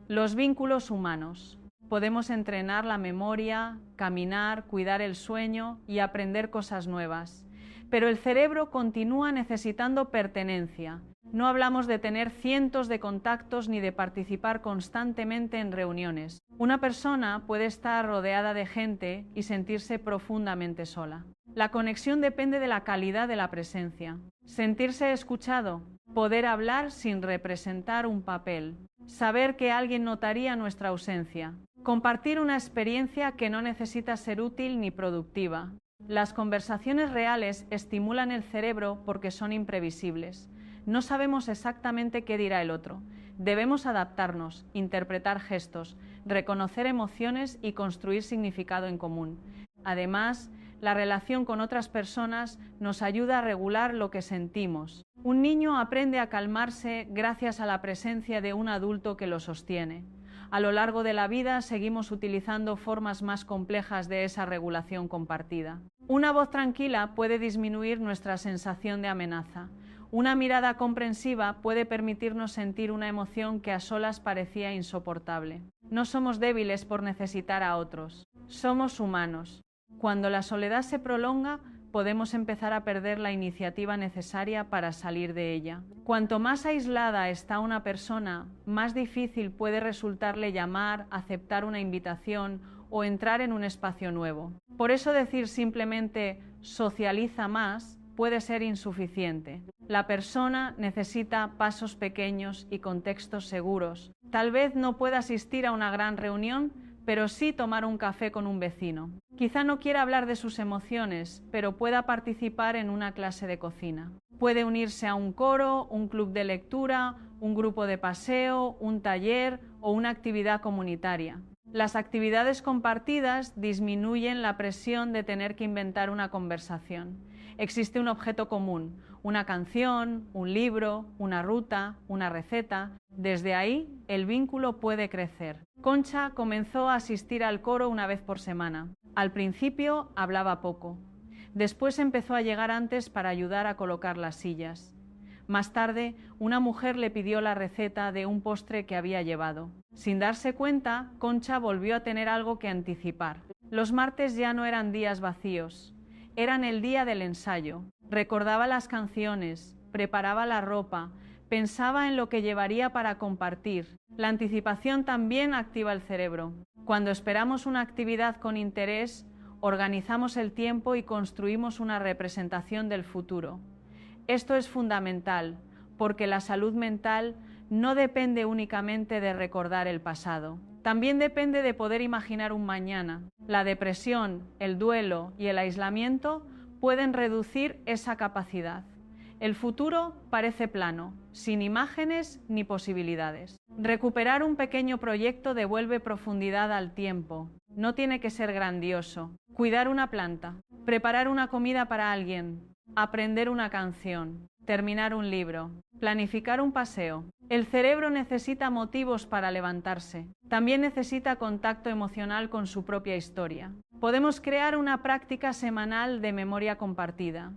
los vínculos humanos. Podemos entrenar la memoria, caminar, cuidar el sueño y aprender cosas nuevas. Pero el cerebro continúa necesitando pertenencia. No hablamos de tener cientos de contactos ni de participar constantemente en reuniones. Una persona puede estar rodeada de gente y sentirse profundamente sola. La conexión depende de la calidad de la presencia. Sentirse escuchado, poder hablar sin representar un papel, saber que alguien notaría nuestra ausencia, compartir una experiencia que no necesita ser útil ni productiva. Las conversaciones reales estimulan el cerebro porque son imprevisibles. No sabemos exactamente qué dirá el otro. Debemos adaptarnos, interpretar gestos, reconocer emociones y construir significado en común. Además, la relación con otras personas nos ayuda a regular lo que sentimos. Un niño aprende a calmarse gracias a la presencia de un adulto que lo sostiene. A lo largo de la vida seguimos utilizando formas más complejas de esa regulación compartida. Una voz tranquila puede disminuir nuestra sensación de amenaza. Una mirada comprensiva puede permitirnos sentir una emoción que a solas parecía insoportable. No somos débiles por necesitar a otros. Somos humanos. Cuando la soledad se prolonga, podemos empezar a perder la iniciativa necesaria para salir de ella. Cuanto más aislada está una persona, más difícil puede resultarle llamar, aceptar una invitación o entrar en un espacio nuevo. Por eso decir simplemente socializa más puede ser insuficiente. La persona necesita pasos pequeños y contextos seguros. Tal vez no pueda asistir a una gran reunión, pero sí tomar un café con un vecino. Quizá no quiera hablar de sus emociones, pero pueda participar en una clase de cocina. Puede unirse a un coro, un club de lectura, un grupo de paseo, un taller o una actividad comunitaria. Las actividades compartidas disminuyen la presión de tener que inventar una conversación. Existe un objeto común, una canción, un libro, una ruta, una receta. Desde ahí, el vínculo puede crecer. Concha comenzó a asistir al coro una vez por semana. Al principio hablaba poco. Después empezó a llegar antes para ayudar a colocar las sillas. Más tarde, una mujer le pidió la receta de un postre que había llevado. Sin darse cuenta, Concha volvió a tener algo que anticipar. Los martes ya no eran días vacíos. Eran el día del ensayo. Recordaba las canciones, preparaba la ropa, pensaba en lo que llevaría para compartir. La anticipación también activa el cerebro. Cuando esperamos una actividad con interés, organizamos el tiempo y construimos una representación del futuro. Esto es fundamental, porque la salud mental no depende únicamente de recordar el pasado. También depende de poder imaginar un mañana. La depresión, el duelo y el aislamiento pueden reducir esa capacidad. El futuro parece plano, sin imágenes ni posibilidades. Recuperar un pequeño proyecto devuelve profundidad al tiempo. No tiene que ser grandioso. Cuidar una planta, preparar una comida para alguien, aprender una canción, terminar un libro, planificar un paseo. El cerebro necesita motivos para levantarse. También necesita contacto emocional con su propia historia. Podemos crear una práctica semanal de memoria compartida.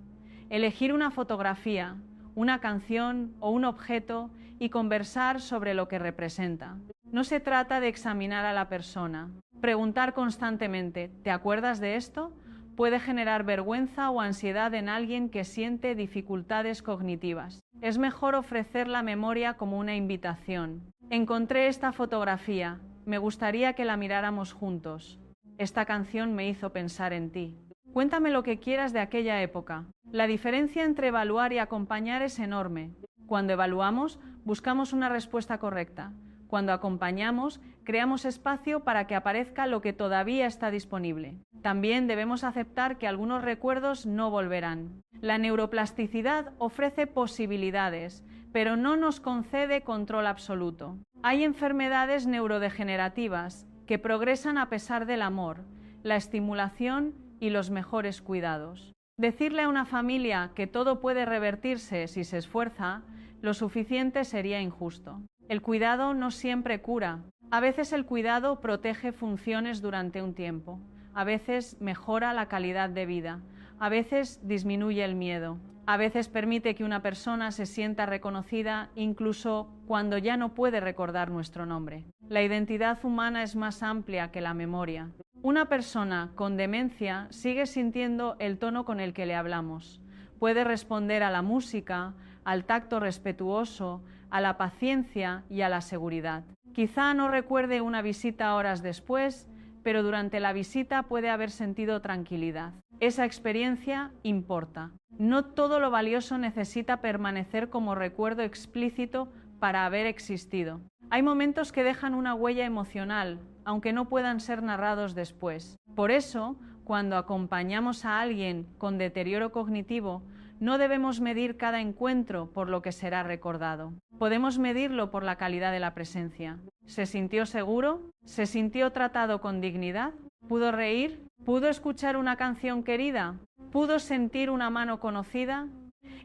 Elegir una fotografía, una canción o un objeto y conversar sobre lo que representa. No se trata de examinar a la persona. Preguntar constantemente, ¿te acuerdas de esto?, puede generar vergüenza o ansiedad en alguien que siente dificultades cognitivas. Es mejor ofrecer la memoria como una invitación. Encontré esta fotografía. Me gustaría que la miráramos juntos. Esta canción me hizo pensar en ti. Cuéntame lo que quieras de aquella época. La diferencia entre evaluar y acompañar es enorme. Cuando evaluamos, buscamos una respuesta correcta. Cuando acompañamos, creamos espacio para que aparezca lo que todavía está disponible. También debemos aceptar que algunos recuerdos no volverán. La neuroplasticidad ofrece posibilidades, pero no nos concede control absoluto. Hay enfermedades neurodegenerativas que progresan a pesar del amor, la estimulación y los mejores cuidados. Decirle a una familia que todo puede revertirse si se esfuerza, lo suficiente sería injusto. El cuidado no siempre cura. A veces el cuidado protege funciones durante un tiempo. A veces mejora la calidad de vida. A veces disminuye el miedo. A veces permite que una persona se sienta reconocida incluso cuando ya no puede recordar nuestro nombre. La identidad humana es más amplia que la memoria. Una persona con demencia sigue sintiendo el tono con el que le hablamos. Puede responder a la música, al tacto respetuoso, a la paciencia y a la seguridad. Quizá no recuerde una visita horas después, pero durante la visita puede haber sentido tranquilidad. Esa experiencia importa. No todo lo valioso necesita permanecer como recuerdo explícito para haber existido. Hay momentos que dejan una huella emocional, aunque no puedan ser narrados después. Por eso, cuando acompañamos a alguien con deterioro cognitivo, no debemos medir cada encuentro por lo que será recordado. Podemos medirlo por la calidad de la presencia. ¿Se sintió seguro? ¿Se sintió tratado con dignidad? ¿Pudo reír? ¿Pudo escuchar una canción querida? ¿Pudo sentir una mano conocida?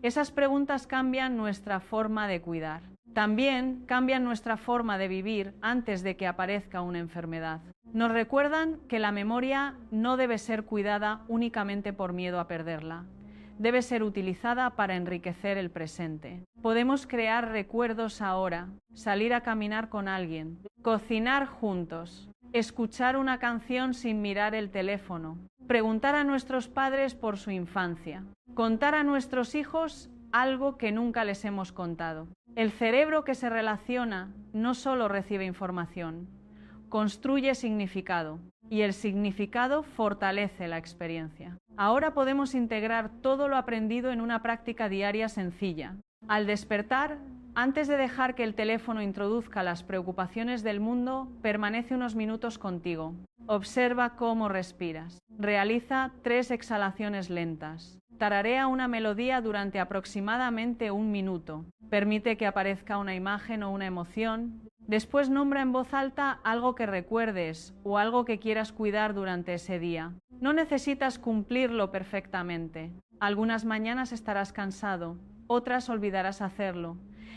Esas preguntas cambian nuestra forma de cuidar. También cambian nuestra forma de vivir antes de que aparezca una enfermedad. Nos recuerdan que la memoria no debe ser cuidada únicamente por miedo a perderla. Debe ser utilizada para enriquecer el presente. Podemos crear recuerdos ahora, salir a caminar con alguien, cocinar juntos, escuchar una canción sin mirar el teléfono, preguntar a nuestros padres por su infancia, contar a nuestros hijos algo que nunca les hemos contado. El cerebro que se relaciona no solo recibe información, construye significado, y el significado fortalece la experiencia. Ahora podemos integrar todo lo aprendido en una práctica diaria sencilla. Al despertar, antes de dejar que el teléfono introduzca las preocupaciones del mundo, permanece unos minutos contigo. Observa cómo respiras. Realiza 3 exhalaciones lentas. Tararea una melodía durante aproximadamente 1 minuto. Permite que aparezca una imagen o una emoción. Después nombra en voz alta algo que recuerdes o algo que quieras cuidar durante ese día. No necesitas cumplirlo perfectamente. Algunas mañanas estarás cansado, otras olvidarás hacerlo.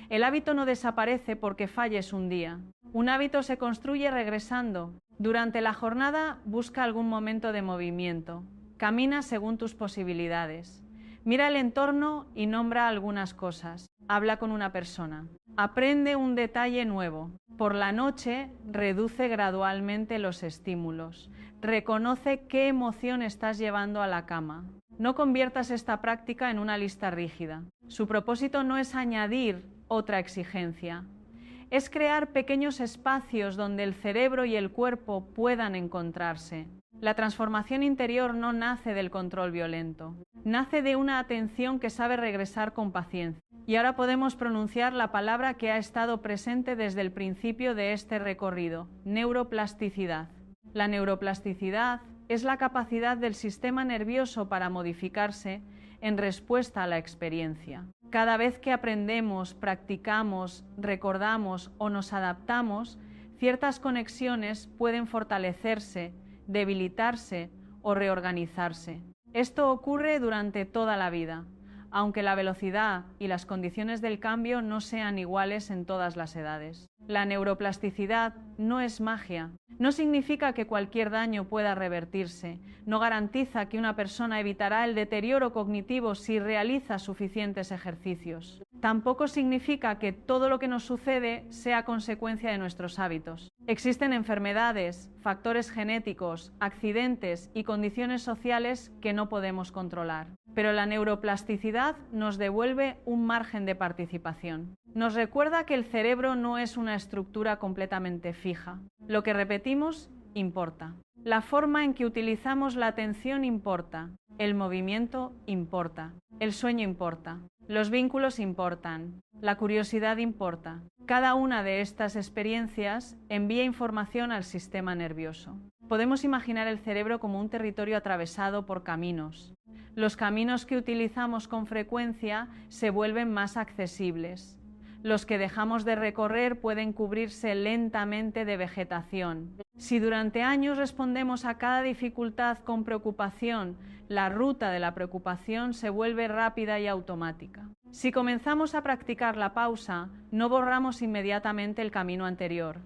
El hábito no desaparece porque falles un día. Un hábito se construye regresando. Durante la jornada busca algún momento de movimiento. Camina según tus posibilidades. Mira el entorno y nombra algunas cosas. Habla con una persona. Aprende un detalle nuevo. Por la noche, reduce gradualmente los estímulos. Reconoce qué emoción estás llevando a la cama. No conviertas esta práctica en una lista rígida. Su propósito no es añadir otra exigencia. Es crear pequeños espacios donde el cerebro y el cuerpo puedan encontrarse. La transformación interior no nace del control violento. Nace de una atención que sabe regresar con paciencia. Y ahora podemos pronunciar la palabra que ha estado presente desde el principio de este recorrido: neuroplasticidad. La neuroplasticidad es la capacidad del sistema nervioso para modificarse en respuesta a la experiencia. Cada vez que aprendemos, practicamos, recordamos o nos adaptamos, ciertas conexiones pueden fortalecerse, debilitarse o reorganizarse. Esto ocurre durante toda la vida. aunque la velocidad y las condiciones del cambio no sean iguales en todas las edades. La neuroplasticidad no es magia. No significa que cualquier daño pueda revertirse. No garantiza que una persona evitará el deterioro cognitivo si realiza suficientes ejercicios. Tampoco significa que todo lo que nos sucede sea consecuencia de nuestros hábitos. Existen enfermedades, factores genéticos, accidentes y condiciones sociales que no podemos controlar. Pero la neuroplasticidad nos devuelve un margen de participación. Nos recuerda que el cerebro no es una estructura completamente fija. Lo que repetimos importa. La forma en que utilizamos la atención importa. El movimiento importa. El sueño importa. Los vínculos importan. La curiosidad importa. Cada una de estas experiencias envía información al sistema nervioso. Podemos imaginar el cerebro como un territorio atravesado por caminos. Los caminos que utilizamos con frecuencia se vuelven más accesibles. Los que dejamos de recorrer pueden cubrirse lentamente de vegetación. Si durante años respondemos a cada dificultad con preocupación, la ruta de la preocupación se vuelve rápida y automática. Si comenzamos a practicar la pausa, no borramos inmediatamente el camino anterior.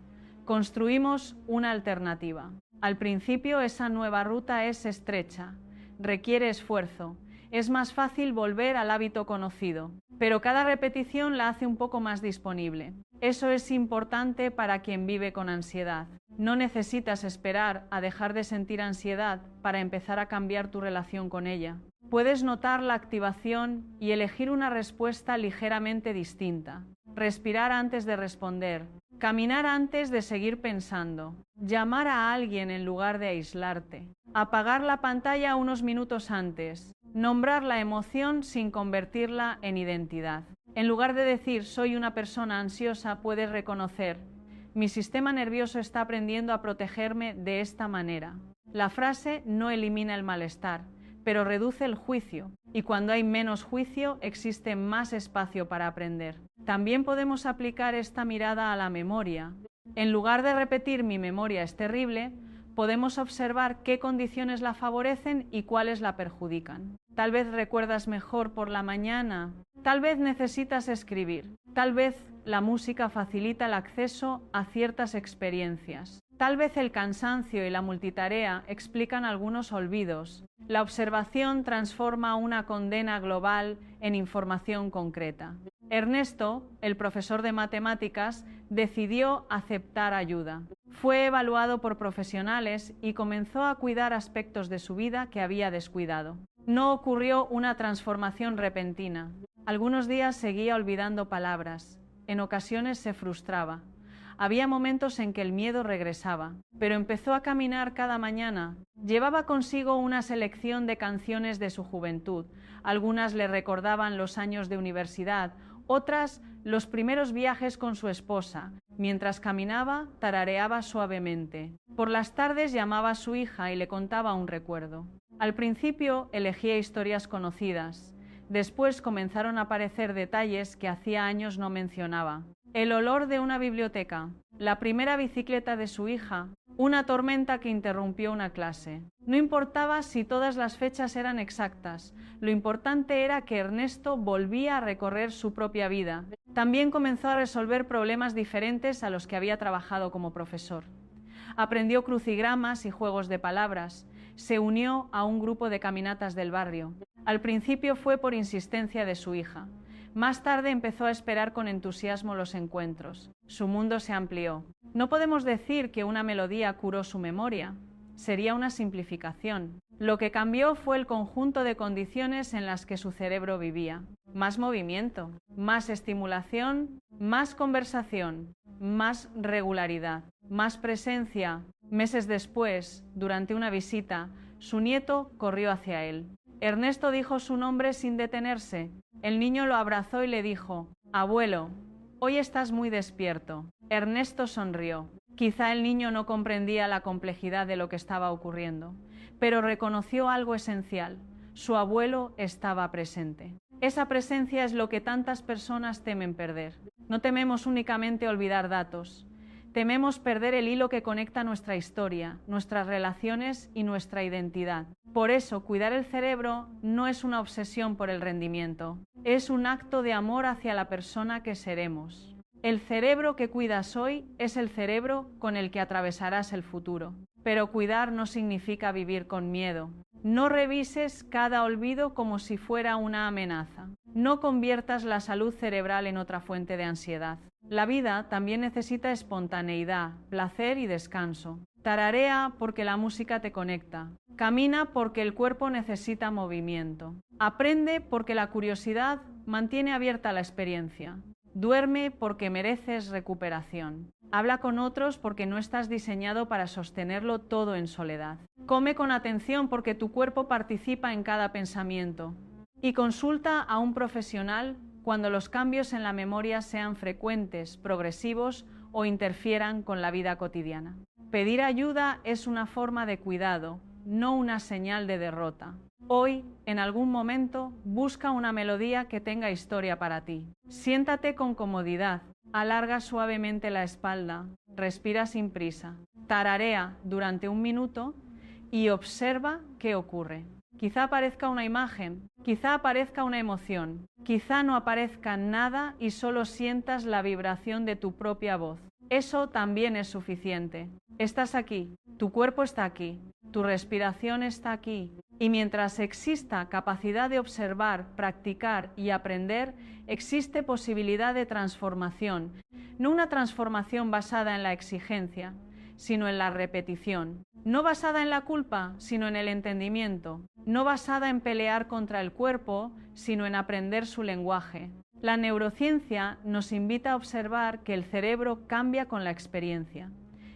Construimos una alternativa. Al principio esa nueva ruta es estrecha, requiere esfuerzo. Es más fácil volver al hábito conocido, pero cada repetición la hace un poco más disponible. Eso es importante para quien vive con ansiedad. No necesitas esperar a dejar de sentir ansiedad para empezar a cambiar tu relación con ella. Puedes notar la activación y elegir una respuesta ligeramente distinta. Respirar antes de responder. Caminar antes de seguir pensando. Llamar a alguien en lugar de aislarte. Apagar la pantalla unos minutos antes. Nombrar la emoción sin convertirla en identidad. En lugar de decir soy una persona ansiosa, puedes reconocer mi sistema nervioso está aprendiendo a protegerme de esta manera. La frase no elimina el malestar, pero reduce el juicio, y cuando hay menos juicio existe más espacio para aprender. También podemos aplicar esta mirada a la memoria. En lugar de repetir mi memoria es terrible, podemos observar qué condiciones la favorecen y cuáles la perjudican. Tal vez recuerdas mejor por la mañana, tal vez necesitas escribir, tal vez la música facilita el acceso a ciertas experiencias. Tal vez el cansancio y la multitarea explican algunos olvidos. La observación transforma una condena global en información concreta. Ernesto, el profesor de matemáticas, decidió aceptar ayuda. Fue evaluado por profesionales y comenzó a cuidar aspectos de su vida que había descuidado. No ocurrió una transformación repentina. Algunos días seguía olvidando palabras. En ocasiones se frustraba. Había momentos en que el miedo regresaba, pero empezó a caminar cada mañana. Llevaba consigo una selección de canciones de su juventud. Algunas le recordaban los años de universidad, otras los primeros viajes con su esposa. Mientras caminaba, tarareaba suavemente. Por las tardes llamaba a su hija y le contaba un recuerdo. Al principio elegía historias conocidas. Después comenzaron a aparecer detalles que hacía años no mencionaba. El olor de una biblioteca, la primera bicicleta de su hija, una tormenta que interrumpió una clase. No importaba si todas las fechas eran exactas, lo importante era que Ernesto volvía a recorrer su propia vida. También comenzó a resolver problemas diferentes a los que había trabajado como profesor. Aprendió crucigramas y juegos de palabras. Se unió a un grupo de caminatas del barrio. Al principio fue por insistencia de su hija. Más tarde empezó a esperar con entusiasmo los encuentros. Su mundo se amplió. No podemos decir que una melodía curó su memoria. Sería una simplificación. Lo que cambió fue el conjunto de condiciones en las que su cerebro vivía. Más movimiento, más estimulación, más conversación, más regularidad, más presencia. Meses después, durante una visita, su nieto corrió hacia él. Ernesto dijo su nombre sin detenerse. El niño lo abrazó y le dijo: «Abuelo, hoy estás muy despierto». Ernesto sonrió. Quizá el niño no comprendía la complejidad de lo que estaba ocurriendo, pero reconoció algo esencial. Su abuelo estaba presente. Esa presencia es lo que tantas personas temen perder. No tememos únicamente olvidar datos. Tememos perder el hilo que conecta nuestra historia, nuestras relaciones y nuestra identidad. Por eso, cuidar el cerebro no es una obsesión por el rendimiento, es un acto de amor hacia la persona que seremos. El cerebro que cuidas hoy es el cerebro con el que atravesarás el futuro. Pero cuidar no significa vivir con miedo. No revises cada olvido como si fuera una amenaza. No conviertas la salud cerebral en otra fuente de ansiedad. La vida también necesita espontaneidad, placer y descanso. Tararea porque la música te conecta. Camina porque el cuerpo necesita movimiento. Aprende porque la curiosidad mantiene abierta la experiencia. Duerme porque mereces recuperación. Habla con otros porque no estás diseñado para sostenerlo todo en soledad. Come con atención porque tu cuerpo participa en cada pensamiento. Y consulta a un profesional cuando los cambios en la memoria sean frecuentes, progresivos o interfieran con la vida cotidiana. Pedir ayuda es una forma de cuidado, no una señal de derrota. Hoy, en algún momento, busca una melodía que tenga historia para ti. Siéntate con comodidad, alarga suavemente la espalda, respira sin prisa, tararea durante 1 minuto y observa qué ocurre. Quizá aparezca una imagen, quizá aparezca una emoción, quizá no aparezca nada y solo sientas la vibración de tu propia voz. Eso también es suficiente. Estás aquí, tu cuerpo está aquí, tu respiración está aquí. Y mientras exista capacidad de observar, practicar y aprender, existe posibilidad de transformación. No una transformación basada en la exigencia, sino en la repetición. No basada en la culpa, sino en el entendimiento. No basada en pelear contra el cuerpo, sino en aprender su lenguaje. La neurociencia nos invita a observar que el cerebro cambia con la experiencia.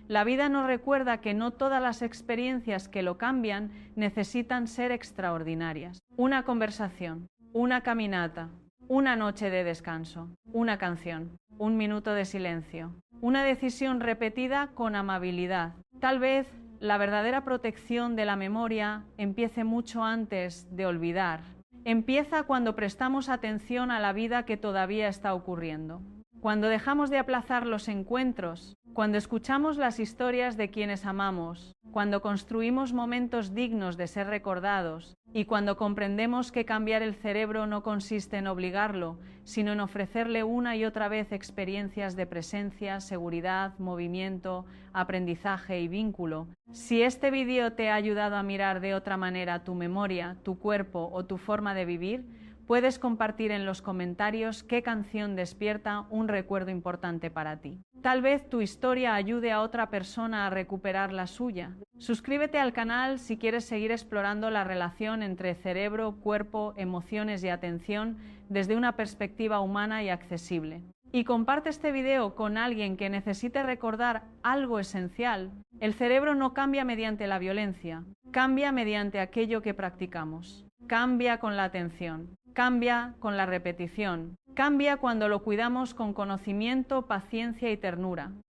La vida nos recuerda que no todas las experiencias que lo cambian necesitan ser extraordinarias. Una conversación, una caminata, una noche de descanso, una canción, 1 minuto de silencio, una decisión repetida con amabilidad. Tal vez la verdadera protección de la memoria empiece mucho antes de olvidar. Empieza cuando prestamos atención a la vida que todavía está ocurriendo. Cuando dejamos de aplazar los encuentros, cuando escuchamos las historias de quienes amamos, cuando construimos momentos dignos de ser recordados y cuando comprendemos que cambiar el cerebro no consiste en obligarlo, sino en ofrecerle una y otra vez experiencias de presencia, seguridad, movimiento, aprendizaje y vínculo. Si este vídeo te ha ayudado a mirar de otra manera tu memoria, tu cuerpo o tu forma de vivir, puedes compartir en los comentarios qué canción despierta un recuerdo importante para ti. Tal vez tu historia ayude a otra persona a recuperar la suya. Suscríbete al canal si quieres seguir explorando la relación entre cerebro, cuerpo, emociones y atención desde una perspectiva humana y accesible. Y comparte este video con alguien que necesite recordar algo esencial. El cerebro no cambia mediante la violencia, cambia mediante aquello que practicamos. Cambia con la atención, cambia con la repetición, cambia cuando lo cuidamos con conocimiento, paciencia y ternura.